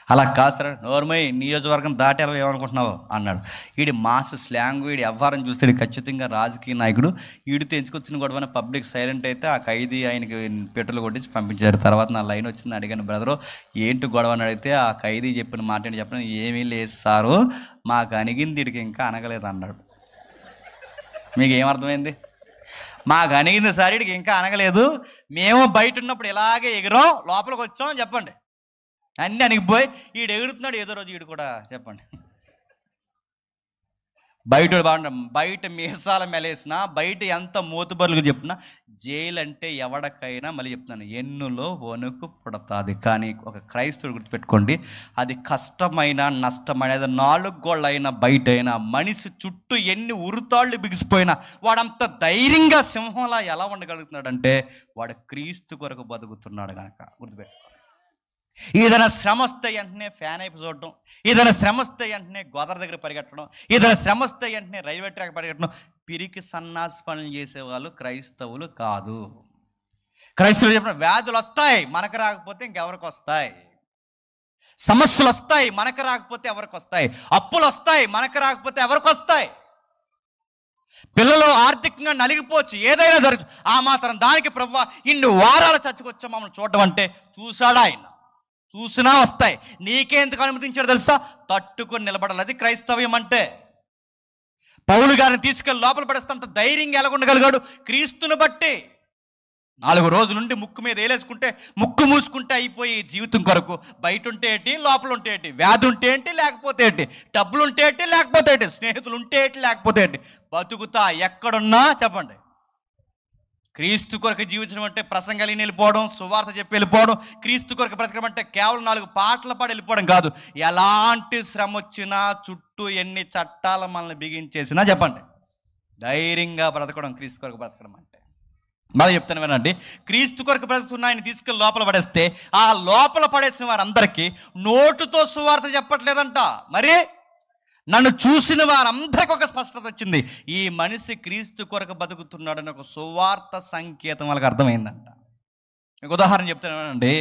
అలా కాసారా, నోర్మై నియోజకవర్గం దాటేలా ఏమనుకుంటున్నావు అన్నాడు. వీడి మాస్ స్లాంగ్, వీడి వ్యవహారం చూస్తే ఖచ్చితంగా రాజకీయ నాయకుడు. వీడితో ఎంచుకొచ్చిన గొడవని పబ్లిక్ సైలెంట్ అయితే ఆ ఖైదీ ఆయనకి పెట్రోల్ కొట్టించి పంపించారు. తర్వాత నా లైన్ వచ్చింది, అడిగాను, బ్రదరు ఏంటి గొడవ అని అడిగితే ఆ ఖైదీ చెప్పిన మాట ఏంటి చెప్పిన, ఏమీ లేదు సారు, మాకు అణిగింది వీడికి ఇంకా అనగలేదు అన్నాడు. మీకు ఏమర్థమైంది? మాకు అణిగింది సార్, వీడికి ఇంకా అనగలేదు, మేము బయట ఉన్నప్పుడు ఇలాగే ఎగిరాం, లోపలికి వచ్చాం చెప్పండి, అన్నీ అణిగిపోయి వీడు ఎగురుతున్నాడు. ఏదో రోజు వీడు కూడా చెప్పండి, బయట బాగుంటాం, బయట మీసాల మెలేసినా, బయట ఎంత మూతుబరులుగా చెప్పినా, జైలు అంటే ఎవడికైనా, మళ్ళీ చెప్తున్నాను, ఎన్నులో వణుకు పుడతాది. కానీ ఒక క్రైస్తవుడు గుర్తుపెట్టుకోండి, అది కష్టమైన నష్టమైన, అది 4 గోళ్ళైనా బయట అయినా, మనిషి చుట్టూ ఎన్ని ఉరుతాళ్ళు బిగిసిపోయినా వాడంత ధైర్యంగా సింహంలా ఎలా ఉండగలుగుతున్నాడంటే వాడు క్రీస్తు కొరకు బతుకుతున్నాడు కనుక. గుర్తుపెట్టుకో, ఏదైనా శ్రమ వస్తే వెంటనే ఫ్యాన్ అయిపు చూడటం, ఏదైనా శ్రమ వస్తే వెంటనే గోదర దగ్గర పరిగెట్టడం, ఏదైనా శ్రమ వస్తే వెంటనే రైల్వే ట్రాక్ పరిగెట్టడం, పిరికి సన్నాసి పనులు చేసేవాళ్ళు క్రైస్తవులు కాదు. క్రైస్తవులు చెప్పిన వ్యాధులు వస్తాయి, మనకు రాకపోతే ఇంకెవరికి వస్తాయి. సమస్యలు వస్తాయి, మనకు రాకపోతే ఎవరికి వస్తాయి. అప్పులు వస్తాయి, మనకు రాకపోతే ఎవరికి వస్తాయి. పిల్లలు ఆర్థికంగా నలిగిపోవచ్చు, ఏదైనా జరగచ్చు. ఆ మాత్రం దానికి ప్రభువా ఇన్ని వారాల చర్చకొచ్చా మమ్మల్ని చూడటం అంటే చూశాడా ఆయన? చూసినా వస్తాయి. నీకెందుకు అనుమతించాడు తెలుసా? తట్టుకొని నిలబడాలి. అది క్రైస్తవ్యం అంటే. పౌలు గారిని తీసుకెళ్ళి లోపల పడేస్తంత ధైర్యంగా ఎలాగుండగలిగాడు? క్రీస్తుని బట్టి. 4 రోజుల నుండి ముక్కు మీద వేలేసుకుంటే, ముక్కు మూసుకుంటే అయిపోయి జీవితం కొరకు. బయట ఉంటే ఏంటి, లోపల ఉంటే ఏంటి, వ్యాధి ఉంటే ఏంటి, లేకపోతే ఏంటి, డబ్బులు ఉంటే ఏంటి, లేకపోతే ఏంటి, స్నేహితులు ఉంటే ఏంటి, లేకపోతే ఏంటి, బతుకుతా ఎక్కడున్నా చెప్పండి. క్రీస్తు కొరకు జీవించడం అంటే ప్రసంగాలు వెళ్ళిపోవడం, సువార్త చెప్పి వెళ్ళిపోవడం. క్రీస్తు కొరకు బ్రతకడం అంటే కేవలం 4 పాటలు పాడి వెళ్ళిపోవడం కాదు. ఎలాంటి శ్రమ వచ్చినా, చుట్టూ ఎన్ని చట్టాలు మనల్ని బిగించేసినా చెప్పండి, ధైర్యంగా బ్రతకడం క్రీస్తు కొరకు బ్రతకడం అంటే. మళ్ళీ చెప్తాను వినండి, క్రీస్తు కొరకు బ్రతుకుతున్న ఆయన తీసుకెళ్ళి లోపల పడేస్తే, ఆ లోపల పడేసిన వారందరికీ నోటుతో సువార్త చెప్పట్లేదంట. మరి నన్ను చూసిన వారందరికీ ఒక స్పష్టత వచ్చింది, ఈ మనిషి క్రీస్తు కొరకు బతుకుతున్నాడని ఒక సువార్త సంకేతం వాళ్ళకి అర్థమైందంట. మీకు ఉదాహరణ చెప్తానండి,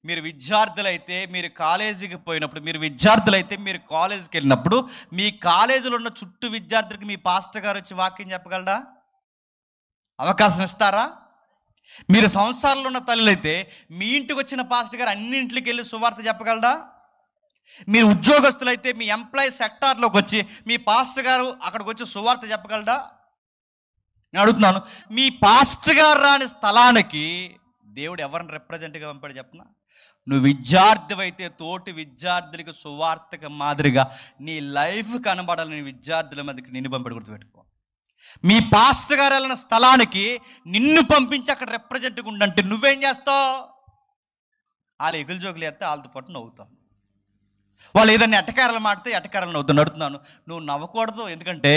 మీరు విద్యార్థులైతే మీరు కాలేజీకి పోయినప్పుడు, మీరు విద్యార్థులైతే మీరు కాలేజీకి వెళ్ళినప్పుడు, మీ కాలేజీలో ఉన్న చుట్టూ విద్యార్థులకి మీ పాస్టర్ గారు వచ్చి వాక్యం చెప్పగలరా? అవకాశం ఇస్తారా? మీరు సంసారంలో ఉన్న తల్లులైతే మీ ఇంటికి వచ్చిన పాస్టర్ గారు అన్నింటికి వెళ్ళి సువార్త చెప్పగలరా? మీరు ఉద్యోగస్తులైతే మీ ఎంప్లాయీ సెక్టార్లోకి వచ్చి మీ పాస్టర్ గారు అక్కడికి వచ్చి సువార్త చెప్పగలరా? నేను అడుగుతున్నాను, మీ పాస్టర్ గారు రాని స్థలానికి దేవుడు ఎవరిని రిప్రజెంట్గా పంపాడు చెప్పనా? నువ్వు విద్యార్థివైతే తోటి విద్యార్థులకి సువార్తక మాదిరిగా నీ లైఫ్ కనబడాలని విద్యార్థుల మధ్యకి నిన్ను పంపాడు. గుర్తుపెట్టుకో, మీ పాస్టర్ గారు వెళ్ళిన స్థలానికి నిన్ను పంపించి అక్కడ రిప్రజెంట్గా ఉండంటే నువ్వేం చేస్తావు? వాళ్ళు ఎగులు జోకులు వేస్తే వాళ్ళతో పాటు నవ్వుతావు. వాళ్ళు ఏదైనా ఎటకారాలు మాడితే ఎటకారాలు నడుతున్నాను. నువ్వు నవ్వకూడదు, ఎందుకంటే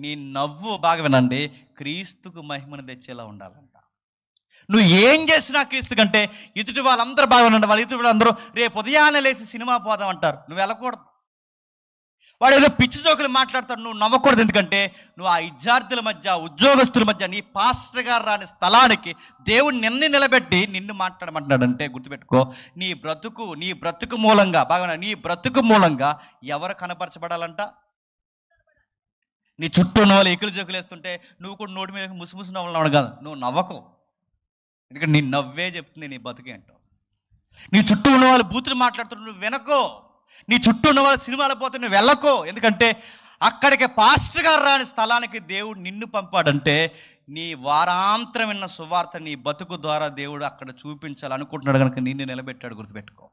నీ నవ్వు, బాగా వినండి, క్రీస్తుకు మహిమను తెచ్చేలా ఉండాలంట. నువ్వు ఏం చేసినా క్రీస్తు కంటే ఎదుటి వాళ్ళందరూ బాగా ఉండండి. వాళ్ళ ఎదుటి వాళ్ళందరూ రేపు ఉదయాన్నే లేచి సినిమా పోదాం అంటారు, నువ్వు వెళ్ళకూడదు. వాడు ఏదో పిచ్చి జోకులు మాట్లాడతాడు, నువ్వు నవ్వకూడదు, ఎందుకంటే నువ్వు ఆ విద్యార్థుల మధ్య, ఉద్యోగస్తుల మధ్య, నీ పాస్టర్ గారు రాని స్థలానికి దేవుడు నిలబెట్టి నిన్ను మాట్లాడమంటున్నాడంటే గుర్తుపెట్టుకో, నీ బ్రతుకు మూలంగా, బాగా నీ బ్రతుకు మూలంగా ఎవరు కనపరచబడాలంట? నీ చుట్టూ ఉన్న వాళ్ళు ఎకులు జోకులు వేస్తుంటే నువ్వు కూడా నోటి మీద ముసుముసు నవ్వడం కాదు, నువ్వు నవ్వకు, ఎందుకంటే నీ నవ్వే చెప్తుంది నీ బతుకే అంటావు. నీ చుట్టూ ఉన్న వాళ్ళు బూతులు మాట్లాడుతుంటే నువ్వు వినకో, నీ చుట్టూ ఉన్న వాళ్ళు సినిమాలు పోతే నువ్వు వెళ్ళకో, ఎందుకంటే అక్కడికి పాస్టర్ గారు రాని స్థలానికి దేవుడు నిన్ను పంపాడంటే నీ వారాంతరం విన్న సువార్త నీ బతుకు ద్వారా దేవుడు అక్కడ చూపించాలనుకుంటున్నాడు కనుక నిన్ను నిలబెట్టాడు, గుర్తుపెట్టుకో.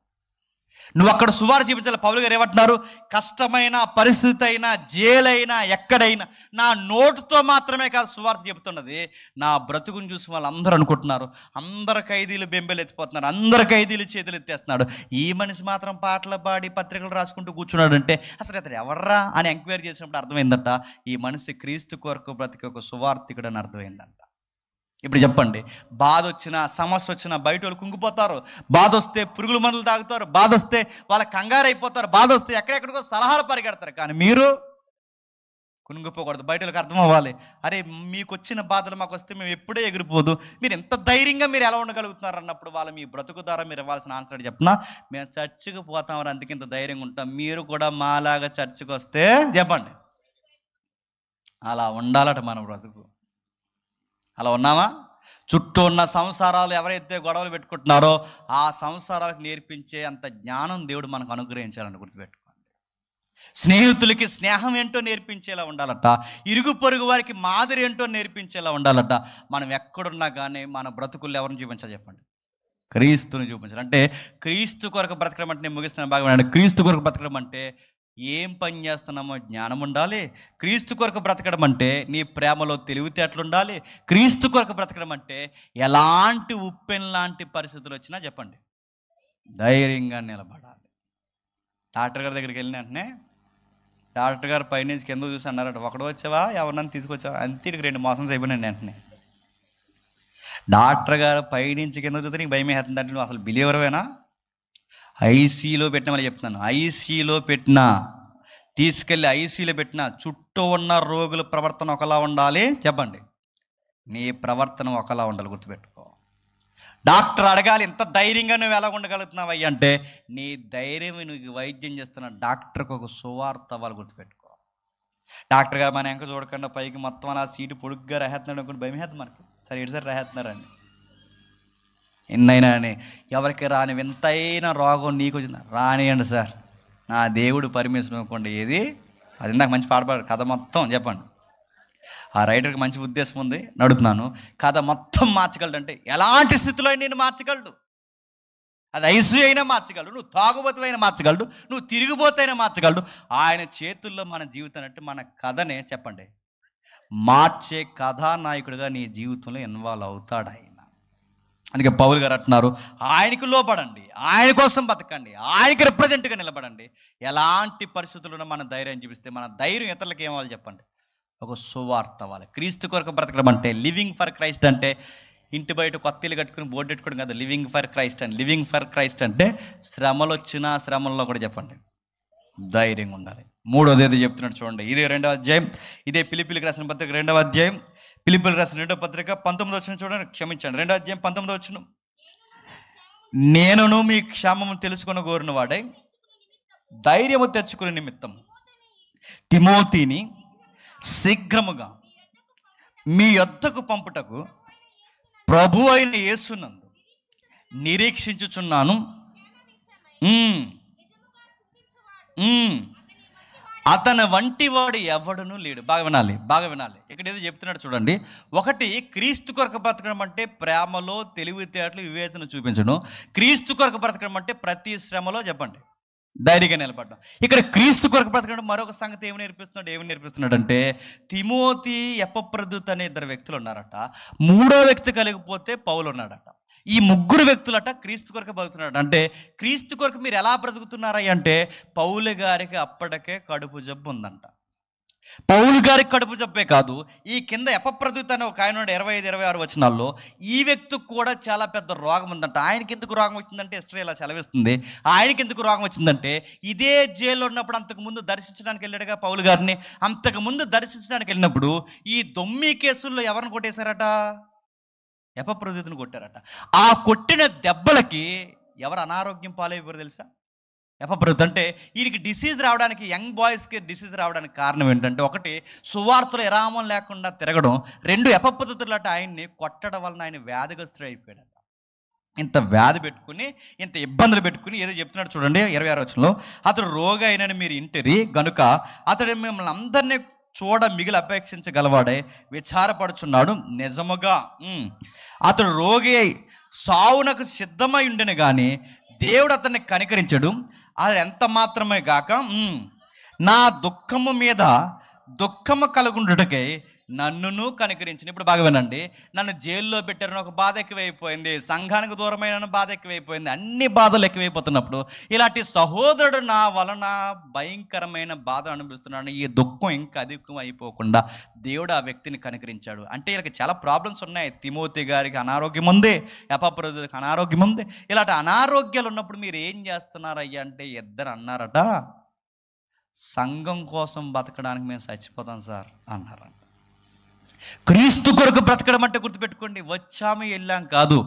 నువ్వు అక్కడ సువార్త చూపించాలి. పౌలు గారు ఏమంటున్నారు? కష్టమైన పరిస్థితి అయినా, జైలైనా, ఎక్కడైనా నా నోటుతో మాత్రమే కాదు సువార్త చెబుతున్నది, నా బ్రతుకుని చూసి వాళ్ళందరూ అనుకుంటున్నారు, అందరు ఖైదీలు బెంబెలు ఎత్తిపోతున్నారు, అందరు ఖైదీలు చేతులు ఎత్తేస్తున్నాడు, ఈ మనిషి మాత్రం పాటలు పాడి పత్రికలు రాసుకుంటూ కూర్చున్నాడు అంటే అసలు అతను ఎవర్రా అని ఎంక్వైరీ చేసినప్పుడు అర్థమైందట, ఈ మనిషి క్రీస్తు కొరకు బ్రతికే ఒక సువార్థికుడు అని అర్థమైందంట. ఇప్పుడు చెప్పండి, బాధ వచ్చినా, సమస్య వచ్చినా బయట వాళ్ళు కుంగిపోతారు, బాధ వస్తే పురుగుల మందులు తాగుతారు, బాధ వస్తే వాళ్ళ కంగారు అయిపోతారు, బాధ వస్తే ఎక్కడెక్కడికో సలహాలు పరిగెడతారు, కానీ మీరు కుంగిపోకూడదు. బయట వాళ్ళకి అర్థం అవ్వాలి, అరే మీకు వచ్చిన బాధలు మాకు వస్తే మేము ఎప్పుడే ఎగిరిపోదు, మీరు ఎంత ధైర్యంగా మీరు ఎలా ఉండగలుగుతున్నారు అన్నప్పుడు వాళ్ళు మీ బ్రతుకు ద్వారా మీరు ఇవ్వాల్సిన ఆన్సర్ చెప్పినా, మేము చర్చికి పోతామని అందుకే ఇంత ధైర్యంగా ఉంటాం, మీరు కూడా మాలాగా చర్చికి వస్తే చెప్పండి. అలా ఉండాలట మన బ్రతుకు. అలా ఉన్నామా? చుట్టూ ఉన్న సంసారాలు ఎవరైతే గొడవలు పెట్టుకుంటున్నారో ఆ సంసారాలకు నేర్పించే అంత జ్ఞానం దేవుడు మనకు అనుగ్రహించాలని గుర్తుపెట్టుకోండి. స్నేహితులకి స్నేహం ఏంటో నేర్పించేలా ఉండాలట, ఇరుగు పొరుగు వారికి మాదిరి ఏంటో నేర్పించేలా ఉండాలట. మనం ఎక్కడున్నా కానీ మన బ్రతుకుల్లో ఎవరిని చూపించాలి చెప్పండి? క్రీస్తుని చూపించాలి. అంటే క్రీస్తు కొరకు బ్రతకడం అంటే, నేను ముగిస్తున్నాను బాగా, క్రీస్తు కొరకు బ్రతకడం అంటే ఏం పని చేస్తున్నామో జ్ఞానం ఉండాలి, క్రీస్తు కొరకు బ్రతకడం అంటే నీ ప్రేమలో తెలివితేటలు ఉండాలి, క్రీస్తు కొరకు బ్రతకడం అంటే ఎలాంటి ఉప్పెన్ లాంటి పరిస్థితులు వచ్చినా చెప్పండి ధైర్యంగా నిలబడాలి. డాక్టర్ గారి దగ్గరికి వెళ్ళిన వెంటనే డాక్టర్ గారు పైనుంచి కింద చూసి అన్నారట, ఒకడు వచ్చావా ఎవరినన్నా తీసుకొచ్చావా, అంతే 2 మోసం అయిపోయినాను వెంటనే. డాక్టర్ గారు పైనుంచి కింద చూస్తే నీకు భయం వేస్తుంది అంటే నువ్వు అసలు బిలీవరవేనా? ఐసీలో పెట్టిన చెప్తున్నాను, ఐసీలో పెట్టినా, తీసుకెళ్ళి ఐసీలో పెట్టినా చుట్టూ ఉన్న రోగుల ప్రవర్తన ఒకలా ఉండాలి చెప్పండి, నీ ప్రవర్తన ఒకలా ఉండాలి, గుర్తుపెట్టుకో. డాక్టర్ అడగాలి, ఎంత ధైర్యంగా నువ్వు ఎలా ఉండగలుగుతున్నావు అయ్యి అంటే, నీ ధైర్యం నువ్వు వైద్యం చేస్తున్న డాక్టర్కి ఒక సువార్త వాళ్ళు, గుర్తుపెట్టుకో. డాక్టర్ గారు మన ఎంక చూడకుండా పైకి మొత్తం అలా సీటు పొడుగ్గా రాహేస్తున్నాడు అనుకుంటే భయం వేస్తుంది మనకి, సరే ఇటు సరే రాహేస్తున్నారండి. ఎన్నైనా అని ఎవరికి రాని వింతైన రోగం నీకు వచ్చింది, రానియండి సార్, నా దేవుడు పర్మిషన్ అనుకోండి. ఏది అది ఇందాక మంచి పాడపాడు కథ మొత్తం చెప్పండి. ఆ రైటర్కి మంచి ఉద్దేశం ఉంది, నడుపుతున్నాను. కథ మొత్తం మార్చగలడు అంటే ఎలాంటి స్థితిలో నేను మార్చగలడు, అది ఐసీ అయినా మార్చగలడు, నువ్వు తాగుబోతు అయినా మార్చగలడు, నువ్వు తిరిగిపోతైనా మార్చగలడు. ఆయన చేతుల్లో మన జీవితం అంటే మన కథనే చెప్పండి మార్చే కథానాయకుడిగా నీ జీవితంలో ఇన్వాల్వ్ అవుతాడు ఆయన. అందుకే పౌలు గారు అంటున్నారు, ఆయనకు లోపడండి, ఆయన కోసం బతకండి, ఆయనకి రిప్రజెంట్గా నిలబడండి. ఎలాంటి పరిస్థితుల్లో మన ధైర్యం చూపిస్తే మన ధైర్యం ఇతరులకు ఏమవ్వాలి చెప్పండి, ఒక సువార్త అవ్వాలి. క్రీస్తు కొరకు బ్రతకడం అంటే, లివింగ్ ఫర్ క్రైస్ట్ అంటే ఇంటి బయట కొత్త ఇల్లు కట్టుకుని బోర్డు పెట్టుకోవడం కాదు. లివింగ్ ఫర్ క్రైస్ట్ అని, లివింగ్ ఫర్ క్రైస్ట్ అంటే శ్రమలు వచ్చినా శ్రమల్లో కూడా చెప్పండి ధైర్యంగా ఉండాలి. 3వది ఏదో చెప్తున్నాడు చూడండి, ఇదే 2వ అధ్యాయం, ఇదే ఫిలిప్పీయులకు రాసిన పత్రిక 2వ అధ్యాయం, ఫిలిప్పీయులకు రాసిన 2వ పత్రిక 19వ వచనం చూడండి, క్షమించండి 2వ అధ్యాయం 19వ వచనం. నేనును మీ క్షేమము తెలుసుకుని కోరిన వాడై ధైర్యము తెచ్చుకునే నిమిత్తం తిమోతిని శీఘ్రముగా మీ యొద్దకు పంపుటకు ప్రభు అయిన యేసునందు నిరీక్షించుచున్నాను. అతని వంటి వాడు ఎవడునూ లేడు. బాగా వినాలి, బాగా వినాలి. ఇక్కడ ఏదో చెప్తున్నాడు చూడండి. ఒకటి, క్రీస్తు కొరకు బ్రతకడం అంటే ప్రేమలో తెలివితేటలు వివేచన చూపించడం. క్రీస్తు కొరకు బ్రతకడం అంటే ప్రతి శ్రమలో చెప్పండి ధైర్యంగా నిలబడ్డం. ఇక్కడ క్రీస్తు కొరకు బ్రతకడం మరొక సంగతి ఏమి నేర్పిస్తున్నాడు అంటే, తిమోతి ఎపఫ్రొదితు అనే 2 వ్యక్తులు ఉన్నారట. 3వ వ్యక్తి కలిగిపోతే పౌలు ఉన్నాడట. ఈ ముగ్గురు వ్యక్తులట క్రీస్తు కొరకు బతుకుతున్నాడు. అంటే క్రీస్తు కొరకు మీరు ఎలా బ్రతుకుతున్నారా అంటే, పౌలు గారికి అప్పటికే కడుపు జబ్బు ఉందంట. పౌలు గారికి కడుపు జబ్బే కాదు, ఈ కింద ఎపఫ్రొదితు అనే ఒక ఆయన 25-26 వచనాల్లో ఈ వ్యక్తికి కూడా చాలా పెద్ద రోగం ఉందంట. ఆయనకి ఎందుకు రోగం వచ్చిందంటే హిస్టరీ ఇలా సెలవిస్తుంది. ఆయనకి ఎందుకు రోగం వచ్చిందంటే, ఇదే జైల్లో ఉన్నప్పుడు అంతకుముందు దర్శించడానికి వెళ్ళాడుగా పౌలు గారిని. అంతకుముందు దర్శించడానికి వెళ్ళినప్పుడు ఈ దొమ్మి కేసుల్లో ఎవరిని కొట్టేశారట? ఎపఫ్రొదితుని కొట్టారట. ఆ కొట్టిన దెబ్బలకి ఎవరు అనారోగ్యం పాలైపోయారు తెలుసా? ఎపఫ్రొదితు. అంటే వీరికి డిసీజ్ రావడానికి, యంగ్ బాయ్స్కి డిసీజ్ రావడానికి కారణం ఏంటంటే, ఒకటి సువార్తలో విరామం లేకుండా తిరగడం, రెండు ఎపఫ్రొదితులట ఆయన్ని కొట్టడం వలన ఆయన వ్యాధిగ్రస్తుడు అయిపోయాడట. ఇంత వ్యాధి పెట్టుకుని, ఇంత ఇబ్బందులు పెట్టుకుని ఏదో చెప్తున్నాడు చూడండి 26వ వచనంలో, అతడు రోగి అయినని మీరు ఇంటిరి గనుక అతడు మిమ్మల్ని అందరినీ చూడ మిగిలి అపేక్షించగలవాడే విచారపడుచున్నాడు. నిజముగా అతడు రోగి అయి సావునకు సిద్ధమై ఉండెను కానీ దేవుడు అతన్ని కనికరించడు. అది ఎంత మాత్రమే గాక నా దుఃఖము మీద దుఃఖము కలుగుండుటకై నన్నును కనికరించిన. ఇప్పుడు బాగా వినండి. నన్ను జైల్లో పెట్టారని ఒక బాధ ఎక్కువైపోయింది, సంఘానికి దూరమైన బాధ ఎక్కువైపోయింది, అన్ని బాధలు ఎక్కువైపోతున్నప్పుడు ఇలాంటి సహోదరుడు నా వలన భయంకరమైన బాధ అనుభవిస్తున్నాడు, ఈ దుఃఖం ఇంకా అధికం అయిపోకుండా దేవుడు ఆ వ్యక్తిని కనికరించాడు. అంటే వీళ్ళకి చాలా ప్రాబ్లమ్స్ ఉన్నాయి. తిమోతి గారికి అనారోగ్యం ఉంది, ఎపఫ్రొదితుకి అనారోగ్యం ఉంది. ఇలాంటి అనారోగ్యాలు ఉన్నప్పుడు మీరు ఏం చేస్తున్నారయ్యా అంటే, ఇద్దరు అన్నారట, సంఘం కోసం బతకడానికి మేము చచ్చిపోతాం సార్ అన్నారంట. క్రీస్తు కొరకు బ్రతకడం అంటే గుర్తుపెట్టుకోండి, వచ్చాము వెళ్ళాం కాదు,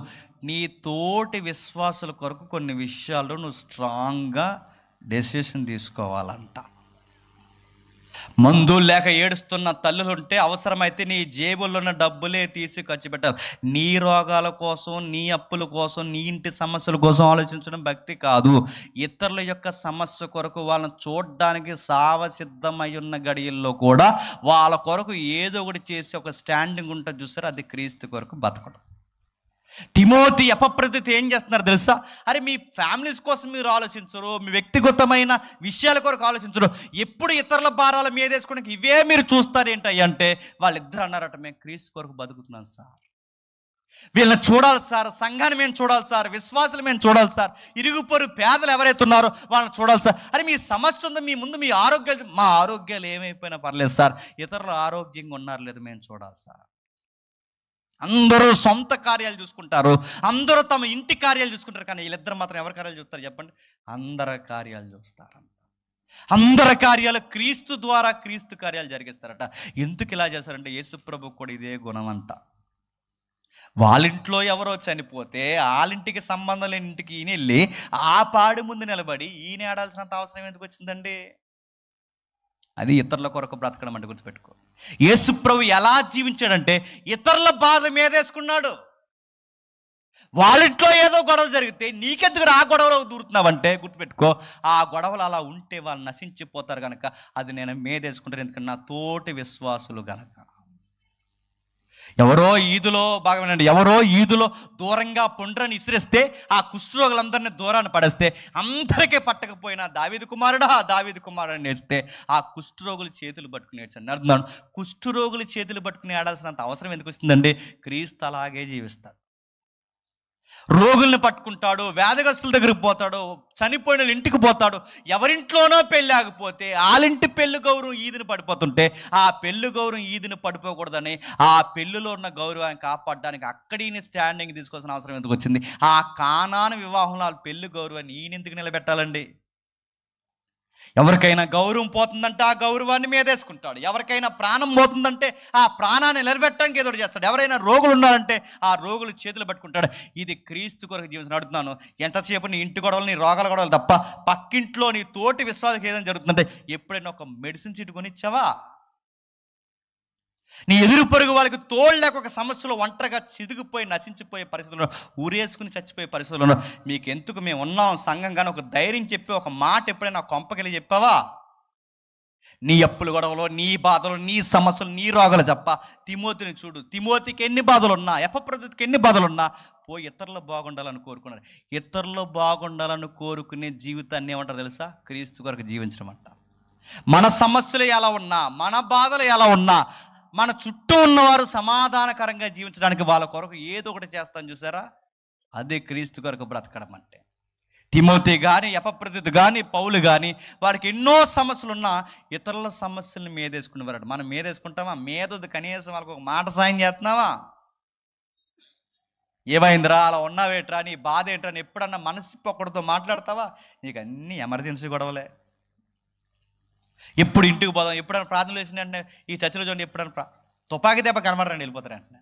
నీ తోటి విశ్వాసుల కొరకు కొన్ని విషయాల్లో నువ్వు స్ట్రాంగ్గా డెసిషన్ తీసుకోవాలంట. మందు లేక ఏడుస్తున్న తల్లులు ఉంటే అవసరమైతే నీ జేబుల్లో ఉన్న డబ్బులే తీసి ఖర్చు పెట్టాలి. నీ రోగాల కోసం, నీ అప్పుల కోసం, నీ ఇంటి సమస్యల కోసం ఆలోచించడం భక్తి కాదు. ఇతరుల యొక్క సమస్య కొరకు వాళ్ళని చూడడానికి సావసిద్ధమై ఉన్న గడియల్లో కూడా వాళ్ళ కొరకు ఏదో ఒకటి చేసి ఒక స్టాండింగ్ ఉంటుంది చూసారు, అది క్రీస్తు కొరకు బతకడం. తిమోతి ఎపఫ్రొదితు ఏం చేస్తున్నారు తెలుసా? అరే మీ ఫ్యామిలీస్ కోసం మీరు ఆలోచించరు, మీ వ్యక్తిగతమైన విషయాల కొరకు ఆలోచించరు, ఎప్పుడు ఇతరుల భారాల మీద వేసుకోవడానికి ఇవే మీరు చూస్తారు ఏంటయ్య అంటే, వాళ్ళిద్దరు అన్నారట, మేము క్రీస్తు కొరకు బతుకుతున్నాం సార్, వీళ్ళని చూడాలి సార్, సంఘాన్ని మేము చూడాలి సార్, విశ్వాసాలు మేము చూడాలి సార్, ఇరుగు పొరుగు పేదలు ఎవరైతే ఉన్నారో వాళ్ళని చూడాలి సార్. అరే మీ సమస్య ఉంది, మీ ముందు మీ ఆరోగ్యాలు, మా ఆరోగ్యాలు ఏమైపోయినా పర్లేదు సార్, ఇతరులు ఆరోగ్యంగా ఉన్నారు లేదు మేము చూడాలి సార్. అందరూ సొంత కార్యాలు చూసుకుంటారు, అందరూ తమ ఇంటి కార్యాలు చూసుకుంటారు, కానీ వీళ్ళిద్దరు మాత్రం ఎవరి కార్యాలు చూస్తారు చెప్పండి? అందరి కార్యాలు చూస్తారంట. అందరి కార్యాలు క్రీస్తు ద్వారా క్రీస్తు కార్యాలు జరిగిస్తారట. ఎందుకు ఇలా చేస్తారంటే, యేసుప్రభు కూడా ఇదే గుణం అంట. వాళ్ళింట్లో ఎవరో చనిపోతే వాళ్ళింటికి సంబంధం లేని ఇంటికి ఈయన వెళ్ళి ఆ పాడి ముందు నిలబడి ఈయన ఆడాల్సినంత అవసరం ఎందుకు వచ్చిందండి? అది ఇతరుల కొరకు బ్రతకడం అంటే గుర్తుపెట్టుకో. యేసుప్రభు ఎలా జీవించాడంటే, ఇతరుల బాధ మీద వేసుకున్నాడు. వాళ్ళింట్లో ఏదో గొడవ జరిగితే నీకెందుకు ఆ గొడవలో దూరుతున్నావంటే గుర్తుపెట్టుకో, ఆ గొడవలు అలా ఉంటే వాళ్ళు నశించిపోతారు కనుక అది నేను మీదేసుకుంటాను. ఎందుకంటే నా తోటి విశ్వాసులు గనక. ఎవరో ఈదులో బాగా వినండి, ఎవరో ఈదులో దూరంగా పుండ్రని ఇసిరేస్తే ఆ కుష్ఠరోగులందరినీ దూరాన్ని పడేస్తే అందరికీ పట్టకపోయినా దావీదు కుమారుడు నేర్స్తే ఆ కుష్ఠరోగులు చేతులు పట్టుకుని ఏడ్చాను. అర్థం, కుష్ఠరోగులు చేతులు పట్టుకుని ఆడాల్సినంత అవసరం ఎందుకు వస్తుందండి? క్రీస్తు అలాగే జీవిస్తాడు. రోగుల్ని పట్టుకుంటాడు, వ్యాధిగ్రస్తుల దగ్గరికి పోతాడు, చనిపోయిన ఇంటికి పోతాడు. ఎవరింట్లోనో పెళ్ళి ఆగిపోతే వాళ్ళింటి పెళ్లి గౌరవం ఈదిని పడిపోతుంటే ఆ పెళ్లి గౌరవం ఈదిని పడిపోకూడదని ఆ పెళ్లిలో ఉన్న గౌరవాన్ని కాపాడడానికి అక్కడి స్టాండింగ్ తీసుకోవాల్సిన అవసరం ఎందుకు వచ్చింది? ఆ కానాను వివాహంలో వాళ్ళ పెళ్లి గౌరవాన్ని ఈయన ఎందుకు నిలబెట్టాలండి? ఎవరికైనా గౌరవం పోతుందంటే ఆ గౌరవాన్ని మీదేసుకుంటాడు. ఎవరికైనా ప్రాణం పోతుందంటే ఆ ప్రాణాన్ని నిలబెట్టడానికి ఏదో చేస్తాడు. ఎవరైనా రోగులు ఉన్నారంటే ఆ రోగులు చేతులు పట్టుకుంటాడు. ఇది క్రీస్తు కొరకు జీవించి అడుగుతున్నాను. ఎంతసేపు నీ ఇంటి గొడవలు, నీ రోగాల గొడవలు తప్ప పక్కింట్లో నీ తోటి విశ్వాసకి ఏదైనా జరుగుతుందంటే ఎప్పుడైనా ఒక మెడిసిన్ చీటు కొనిచ్చావా? నీ ఎదురు పొరుగు వాళ్ళకి తోడలేక ఒక సమస్యలో ఒంటరిగా చిదిగిపోయి నశించిపోయే పరిస్థితుల్లో, ఊరేసుకుని చచ్చిపోయే పరిస్థితుల్లో మీకెందుకు మేము ఉన్నాం సంఘంగానే ఒక ధైర్యం చెప్పి ఒక మాట ఎప్పుడైనా కొంపకెళ్ళి చెప్పావా? నీ అప్పుల గొడవలో, నీ బాధలు, నీ సమస్యలు, నీ రోగాలు తప్ప తిమోతిని చూడు. తిమోతికి ఎన్ని బాధలు ఉన్నా, ఎపఫ్రొదితుకి ఎన్ని బాధలు ఉన్నా పోయి ఇతరులు బాగుండాలని కోరుకున్నారు. ఇతరులు బాగుండాలని కోరుకునే జీవితాన్ని ఏమంటారు తెలుసా? క్రీస్తు కొరకు జీవించడం అంట. మన సమస్యలు ఎలా ఉన్నా, మన బాధలు ఎలా ఉన్నా, మన చుట్టూ ఉన్నవారు సమాధానకరంగా జీవించడానికి వాళ్ళ కొరకు ఏదో ఒకటి చేస్తాను చూసారా? అదే క్రీస్తు కొరకు బ్రతకడం అంటే. తిమోతి కానీ, ఎపఫ్రొదితు కానీ, పౌలు కానీ, వారికి ఎన్నో సమస్యలు ఉన్నా ఇతరుల సమస్యలను మీదేసుకునేవారు. మనం మీదేసుకుంటామా? మీదొద్దు, కనీసం వాళ్ళకి ఒక మాట సాయం చేస్తున్నావా? ఏమైందిరా, అలా ఉన్నావేట్రా, నీ బాధ ఏంట్రా అని ఎప్పుడన్నా మనసు ఒక్కడితో మాట్లాడతావా? నీకు అన్ని ఎమర్జెన్సీ గొడవలే. ఎప్పుడు ఇంటికి పోదాం, ఎప్పుడైనా ప్రార్థనలు వేసిన వెంటనే ఈ చర్చలో చూడండి, ఎప్పుడైనా తుపాకీ దెబ్బ కనబడరండి, వెళ్ళిపోతారు వెంటనే.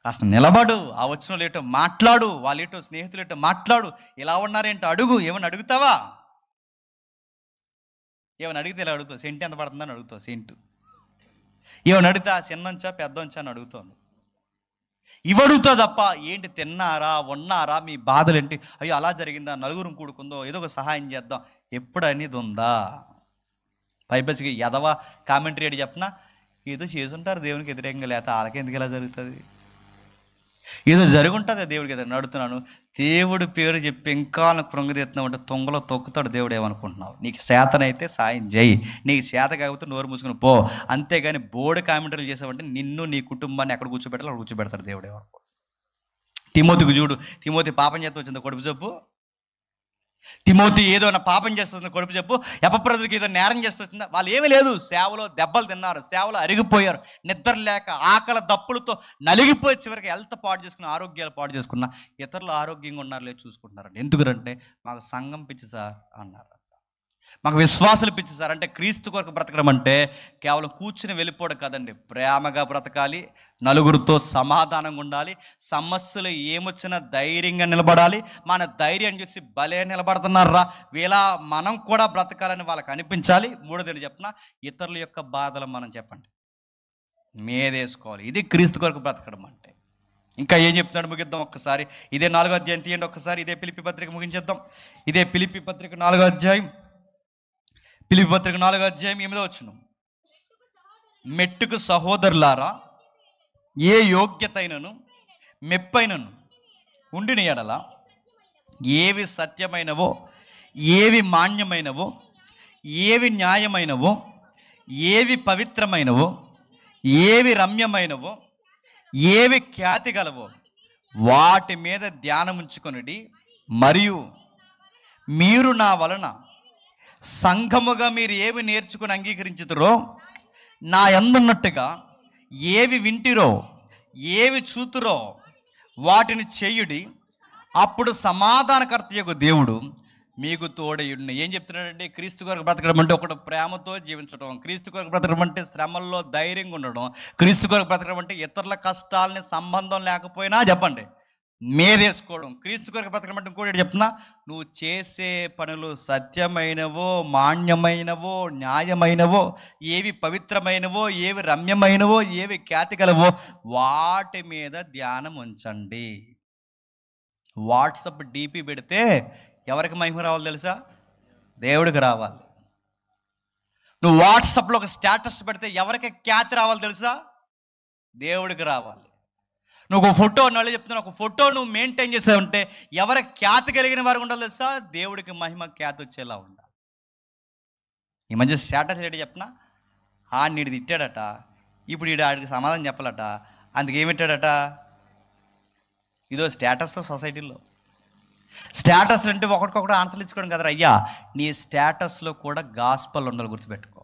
కాస్త నిలబడు, ఆ వచ్చిన వాళ్ళు ఏటో మాట్లాడు, వాళ్ళు ఏటో స్నేహితులు ఏటో మాట్లాడు, ఇలా ఉన్నారేంటో అడుగు. ఏమని అడుగుతావా? ఏమని అడిగితే ఇలా అడుగుతావు, సెంటు ఎంత పడుతుందని అడుగుతావు, సెంటు. ఏమని అడిగితే చిన్నంచా పెద్దంచా అని అడుగుతాను. ఇవడుగుతా తప్ప ఏంటి తిన్నారా, ఉన్నారా, మీ బాధలు ఏంటి, అయ్యో అలా జరిగిందా, నలుగురు కూడుకుందో, ఏదో ఒక సహాయం చేద్దాం, ఎప్పుడు అనేది ఉందా? పైపచ్చికి ఎదవ కామెంటరీ అడి చెప్పినా ఏదో చేసుంటారు దేవునికి వ్యతిరేకంగా, లేకపోతే వాళ్ళకి ఎందుకు ఇలా జరుగుతుంది, ఏదో జరుగుంటుంది దేవుడికి ఎదురు నడుతున్నాను. దేవుడి పేరు చెప్పి ఇంకా కృంగదీస్తున్నావు అంటే తొంగలో తొక్కుతాడు దేవుడు. ఏమనుకుంటున్నావు? నీకు చేతనైతే సాయం చేయి, నీకు చేత కాకపోతే నోరు మూసుకుని పో. అంతేగాని బోర్డు కామెంటరీలు చేసావంటే నిన్ను, నీ కుటుంబాన్ని ఎక్కడ కూర్చోబెట్టాలి అక్కడ కూర్చోబెడతాడు దేవుడు. ఏమనుకో. తిమోతికి చూడు, తిమోతి పాపం చేస్తూ వచ్చింది కడుపు జబ్బు. తిమోతి ఏదో నా పాపం చేస్తుంది కడుపు చెప్పు. ఎపఫ్రొదితుకి ఏదో నేరం చేస్తుందా? వాళ్ళు ఏమీ లేదు, సేవలో దెబ్బలు తిన్నారు, సేవలో అరిగిపోయారు, నిద్ర లేక ఆకలి దప్పులతో నలిగిపోయి చివరికి హెల్త్ పాడు చేసుకున్న, ఆరోగ్యాలు పాడు చేసుకున్న. ఇతరులు ఆరోగ్యంగా ఉన్నారు లేదు చూసుకుంటున్నారండి. ఎందుకంటే మాకు సంఘం పిచ్చి సార్ అన్నారు, మాకు విశ్వాసాలు పిచ్చి సార్. అంటే క్రీస్తు కొరకు బ్రతకడం అంటే కేవలం కూర్చుని వెళ్ళిపోవడం కాదండి. ప్రేమగా బ్రతకాలి, నలుగురితో సమాధానంగా ఉండాలి, సమస్యలు ఏమొచ్చినా ధైర్యంగా నిలబడాలి. మన ధైర్యం చూసి భలే నిలబడుతున్నారా వీళ్ళ, మనం కూడా బ్రతకాలని వాళ్ళకి అనిపించాలి. మూడోది చెప్పిన ఇతరుల యొక్క బాధలు మనం చెప్పండి మీదేసుకోవాలి. ఇది క్రీస్తు కొరకు బ్రతకడం అంటే. ఇంకా ఏం చెప్తున్నాడు ముగిద్దాం ఒక్కసారి. ఇదే 4వ అధ్యాయం తీయండి ఒక్కసారి. ఇదే ఫిలిప్పీ పత్రిక ముగించేద్దాం. ఇదే ఫిలిప్పీ పత్రిక 4వ అధ్యాయం, ఫిలిప్పీ పత్రిక 4వ అధ్యాయం 8వ వచనం. మెట్టుకు సహోదరులారా, ఏ యోగ్యతైనను మెప్పైనను ఉండిన ఎడల ఏవి సత్యమైనవో, ఏవి మాన్యమైనవో, ఏవి న్యాయమైనవో, ఏవి పవిత్రమైనవో, ఏవి రమ్యమైనవో, ఏవి ఖ్యాతి గలవో వాటి మీద ధ్యానముంచుకొనుడి. మరియు మీరు నా వలన సంఘముగా మీరు ఏవి నేర్చుకుని అంగీకరించుతారో, నా యందున్నట్టుగా ఏవి వింటిరో, ఏవి చూతురో వాటిని చేయుడి. అప్పుడు సమాధానకర్త యొక్క దేవుడు మీకు తోడయుడిని. ఏం చెప్తున్నాడంటే క్రీస్తు కొరకు బ్రతకడం అంటే ఒకటి ప్రేమతో జీవించడం, క్రీస్తు కొరకు బ్రతకడం అంటే శ్రమల్లో ధైర్యంగా ఉండడం, క్రీస్తు కొరకు బ్రతకడం అంటే ఇతరుల కష్టాలని సంబంధం లేకపోయినా చెప్పండి మీదేసుకోవడం. క్రీస్తు కొరకు బ్రతకడం అంటే ఇంకోటి చెప్తున్నా, నువ్వు చేసే పనులు సత్యమైనవో, మాన్యమైనవో, న్యాయమైనవో, ఏవి పవిత్రమైనవో, ఏవి రమ్యమైనవో, ఏవి ఖ్యాతి గలవో వాటి మీద ధ్యానం ఉంచండి. వాట్సాప్ డీపీ పెడితే ఎవరికి మహిమ రావాలి తెలుసా? దేవుడికి రావాలి. నువ్వు వాట్సాప్లో ఒక స్టేటస్ పెడితే ఎవరికి ఖ్యాతి రావాలి తెలుసా? దేవుడికి రావాలి. నువ్వు ఒక ఫోటో నళ్ళు చెప్తున్నా, ఒక ఫోటో నువ్వు మెయింటైన్ చేసావంటే ఎవరికి ఖ్యాతి కలిగిన వారికి ఉండాలి తెలుసా? దేవుడికి మహిమ ఖ్యాతి వచ్చేలా ఉండాలి. ఈ మధ్య స్టేటస్ ఏంటి చెప్పినా, నీడు తిట్టాడట, ఇప్పుడు ఈడు ఆడికి సమాధానం చెప్పాలట, అందుకేమిట్టాడట. ఇదో స్టేటస్ సొసైటీలో. స్టేటస్ అంటే ఒకటికొకటి ఆన్సర్లు ఇచ్చుకోవడం కదరా అయ్యా. నీ స్టేటస్లో కూడా గాస్పల్ ఉండాలి, గుర్తుపెట్టుకో.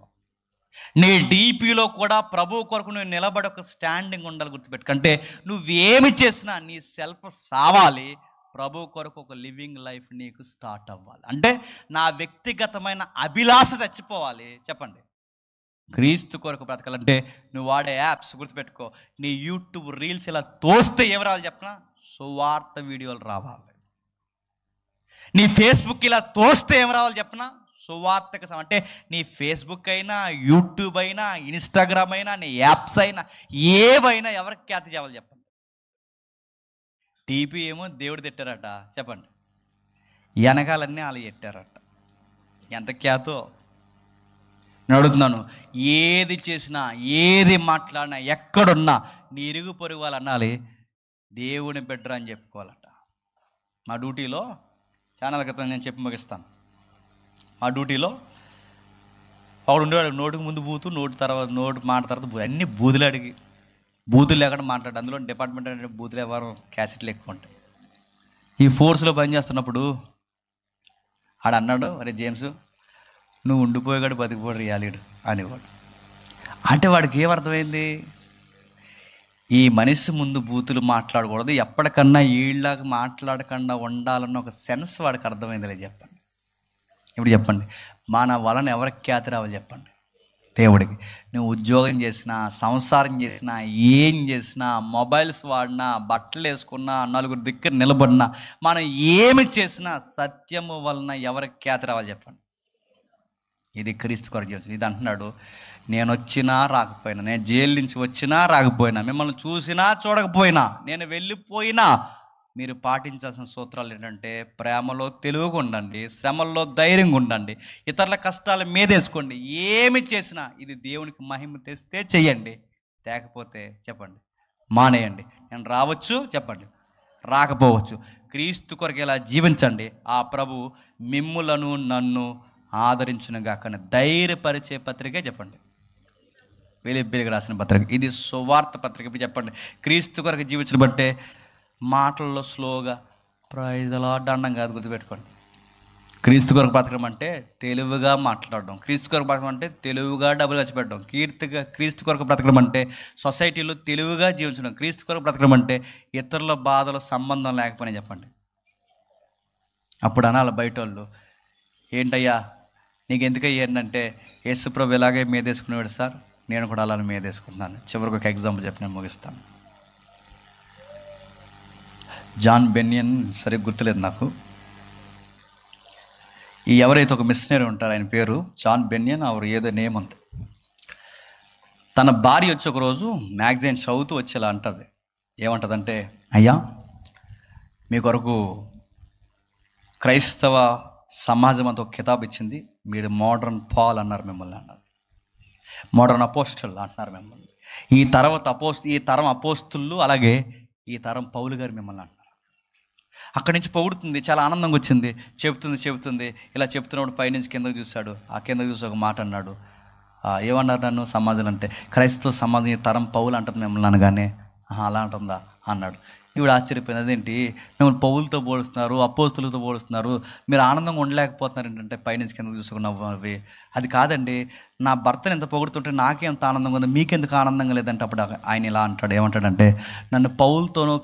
నీ డీపీలో కూడా ప్రభు కొరకు నువ్వు నిలబడి ఒక స్టాండింగ్ ఉండాలి, గుర్తుపెట్టుకంటే నువ్వేమి చేసినా నీ సెల్ఫ్ సావాలి, ప్రభు కొరకు ఒక లివింగ్ లైఫ్ నీకు స్టార్ట్ అవ్వాలి. అంటే నా వ్యక్తిగతమైన అభిలాష చచ్చిపోవాలి. చెప్పండి, క్రీస్తు కొరకు బ్రతకాలంటే నువ్వు వాడే యాప్స్ గుర్తుపెట్టుకో. నీ యూట్యూబ్ రీల్స్ ఇలా తోస్తే ఏమి రావాలి చెప్పనా? సువార్త వీడియోలు రావాలి. నీ ఫేస్బుక్ ఇలా తోస్తే ఏం రావాలి చెప్పనా? సువార్తకు అంటే నీ ఫేస్బుక్ అయినా, యూట్యూబ్ అయినా, ఇన్స్టాగ్రామ్ అయినా, నీ యాప్స్ అయినా, ఏవైనా ఎవరికి ఖ్యాతి చేయాలి చెప్పండి. టీపీ ఏమో దేవుడు తిట్టారట, చెప్పండి, వెనకాలన్నీ వాళ్ళు ఎట్టారట. ఎంత ఖ్యాతో నేను అడుగుతున్నాను. ఏది చేసినా, ఏది మాట్లాడినా, ఎక్కడున్నా నీ ఇరుగు పొరుగు వాళ్ళు అనాలి దేవుని బిడ్డ అని చెప్పుకోవాలట. మా డ్యూటీలో ఛానల్ క్రితం నేను చెప్పి ముగిస్తాను. మా డ్యూటీలో ఒకడు ఉండేవాడు, నోటికి ముందు బూతు, నోటి మాట తర్వాత అన్ని బూతులు అడిగి, బూతులు లేకుండా మాట్లాడు. అందులో డిపార్ట్మెంట్ అంటే బూతులు ఎవరు క్యాసెట్లు ఎక్కువ ఉంటాయి. ఈ ఫోర్స్లో పనిచేస్తున్నప్పుడు ఆడు అన్నాడు, అరే జేమ్స్ నువ్వు ఉండిపోయాడు బతికిపోడు రియాలిడు అనేవాడు. అంటే వాడికి ఏమర్థమైంది, ఈ మనిషి ముందు బూతులు మాట్లాడకూడదు, ఎప్పటికన్నా వీళ్ళకి మాట్లాడకుండా ఉండాలన్న ఒక సెన్స్ వాడికి అర్థమైందిలే. చెప్పండి ఇప్పుడు చెప్పండి, మన వలన ఎవరికి ఖ్యాతి రావాలి చెప్పండి? దేవుడికి. నువ్వు ఉద్యోగం చేసినా, సంసారం చేసినా, ఏం చేసినా, మొబైల్స్ వాడినా, బట్టలు వేసుకున్నా, నలుగురు దగ్గర నిలబడినా, మనం ఏమి చేసినా సత్యము వలన ఎవరికి ఖ్యాతి రావాలి చెప్పండి? ఇది క్రీస్తు కొరకు జీవించడం. ఇది అంటున్నాడు, నేను వచ్చినా రాకపోయినా, నేను జైలు నుంచి వచ్చినా రాకపోయినా, మిమ్మల్ని చూసినా చూడకపోయినా, నేను వెళ్ళిపోయినా, మీరు పాటించాల్సిన సూత్రాలు ఏంటంటే ప్రేమలో తెలివిగా ఉండండి, శ్రమల్లో ధైర్యంగా ఉండండి, ఇతరుల కష్టాల మీదేసుకోండి. ఏమి చేసినా ఇది దేవునికి మహిమ తెస్తే చెయ్యండి, లేకపోతే చెప్పండి మానేయండి. నేను రావచ్చు చెప్పండి, రాకపోవచ్చు. క్రీస్తు కొరకు ఇలా జీవించండి. ఆ ప్రభు మిమ్ములను నన్ను ఆదరించునుగా. కానీ ధైర్యపరిచే పత్రికే చెప్పండి, ఫిలిప్పీయులకు రాసిన పత్రిక. ఇది సువార్త పత్రిక. చెప్పండి, క్రీస్తు కొరకు జీవించడం బట్టే మాటల్లో స్లోగా ప్రైజ్ ది లార్డ్ దండం కాదు, గుర్తుపెట్టుకోండి. క్రీస్తు కొరకు బ్రతకడం అంటే తెలివిగా మాట్లాడడం, క్రీస్తు కొరకు బ్రతకడం అంటే తెలివిగా డబ్బులు ఖర్చు పెట్టడం, క్రీస్తు కొరకు బ్రతకడం అంటే సొసైటీలో తెలివిగా జీవించడం, క్రీస్తు కొరకు బ్రతకడం అంటే ఇతరుల బాధలు సంబంధం లేకపోయినా చెప్పండి. అప్పుడు అనాలి బయట వాళ్ళు, ఏంటయ్యా నీకు ఎందుకయ్యా ఏంటంటే యేసుప్రభు ఇలాగే మీదేసుకునేవాడు సార్, నేను కూడా అలా మీదేసుకుంటున్నాను. చివరికి ఒక ఎగ్జాంపుల్ చెప్పి నేను ముగిస్తాను. జాన్ బెన్యన్, సరిగ్గా గుర్తులేదు నాకు, ఈ ఎవరైతే ఒక మిషనరీ ఉంటారో ఆయన పేరు జాన్ బెన్యన్, ఆవిడ ఏదో నేమ్ ఉంది. తన భార్య వచ్చి ఒకరోజు మ్యాగజైన్ చదువుతూ వచ్చేలా అంటుంది. ఏమంటుందంటే, అయ్యా మీ కొరకు క్రైస్తవ సమాజం అంతా ఒక కితాబు ఇచ్చింది, మీరు మోడర్న్ పాల్ అన్నారు మిమ్మల్ని అన్నారు, మోడర్న్ అపోస్టల్ అంటున్నారు మిమ్మల్ని. ఈ తరం అపోస్తులు, అలాగే ఈ తరం పౌలు గారు మిమ్మల్ని అంటున్నారు. అక్కడి నుంచి పొగుడుతుంది, చాలా ఆనందంగా వచ్చింది, చెబుతుంది. ఇలా చెప్తున్నప్పుడు పైనుంచి కిందకు చూశాడు. ఆ కిందకు చూసి ఒక మాట అన్నాడు, ఏమన్నారు నన్ను సమాజం అంటే, క్రైస్తవ సమాజం ఈ తరం పౌలు అంటుంది మిమ్మల్ని అనగానే, అలా అంటుందా అన్నాడు. ఇప్పుడు ఆశ్చర్యపోయింది, అదేంటి మిమ్మల్ని పౌలతో పోలుస్తున్నారు, అపోస్తులతో పోలుస్తున్నారు, మీరు ఆనందంగా ఉండలేకపోతున్నారు ఏంటంటే పైనుంచి కింద చూసుకుని నవ్వి. అది కాదండి, నా భర్తను ఎంత పొగుడుతుంటే నాకే ఎంత ఆనందంగా ఉంది, మీకెందుకు ఆనందంగా లేదంటే అప్పుడు ఆయన ఇలా అంటాడు. ఏమంటాడంటే, నన్ను పౌలుతోనూ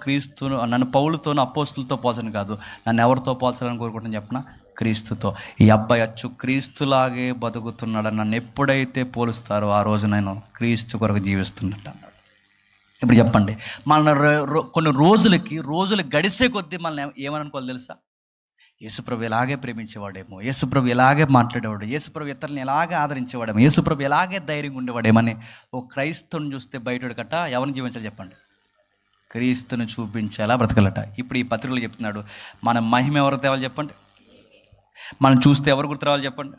అపోస్తులతో పోల్చను కాదు, నన్ను ఎవరితో పోల్చాలని కోరుకుంటాను చెప్పిన, క్రీస్తుతో. ఈ అబ్బాయి అచ్చు క్రీస్తులాగే బతుకుతున్నాడని నన్ను ఎప్పుడైతే పోలుస్తారో ఆ రోజు నేను క్రీస్తు కొరకు జీవిస్తున్నట్టు అన్నాడు. ఇప్పుడు చెప్పండి, మన కొన్ని రోజులు గడిసే కొద్దీ మనల్ని ఏమనుకోవాలి తెలుసా? యేసుప్రభు ఎలాగే ప్రేమించేవాడేమో, యేసుప్రభు ఎలాగే మాట్లాడేవాడు, యేసుప్రభు ఇతరులను ఎలాగే ఆదరించేవాడేమో, యేసుప్రభు ఎలాగే ధైర్యంగా ఉండేవాడేమని ఓ క్రైస్తవుని చూస్తే బయటడు కట్ట ఎవరిని జీవించాలి చెప్పండి? క్రీస్తుని చూపించేలా బ్రతకలట. ఇప్పుడు ఈ పత్రికలు చెప్తున్నాడు, మన మహిమ ఎవరు తేవాలి చెప్పండి? మనం చూస్తే ఎవరు గుర్తు రావాలి చెప్పండి?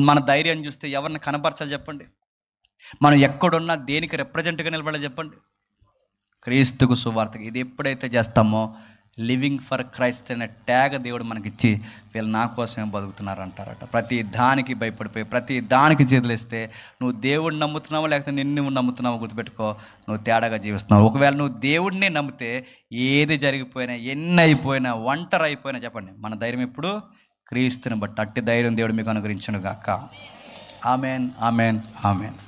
మన ధైర్యాన్ని చూస్తే ఎవరిని కనపరచాలి చెప్పండి? మనం ఎక్కడున్నా దేనికి రిప్రజెంట్గా నిలబడాలి చెప్పండి? క్రీస్తుకు సువార్తకి. ఇది ఎప్పుడైతే చేస్తామో లివింగ్ ఫర్ క్రైస్ట్ అనే ట్యాగ్ దేవుడు మనకిచ్చి వీళ్ళు నా కోసమే బతుకుతున్నారు అంటారట. ప్రతి దానికి భయపడిపోయి, ప్రతి దానికి చేతులేస్తే నువ్వు దేవుడిని నమ్ముతున్నావో లేకపోతే నిన్ను నమ్ముతున్నావో గుర్తుపెట్టుకో, నువ్వు తేడాగా జీవిస్తున్నావు. ఒకవేళ నువ్వు దేవుడిని నమ్మితే ఏది జరిగిపోయినా, ఎన్ని అయిపోయినా, ఒంటరి అయిపోయినా చెప్పండి, మన ధైర్యం ఎప్పుడు క్రీస్తుని బట్టి. అట్టి ధైర్యం దేవుడు మీకు అనుగ్రహించును గాక. Amen, amen, amen.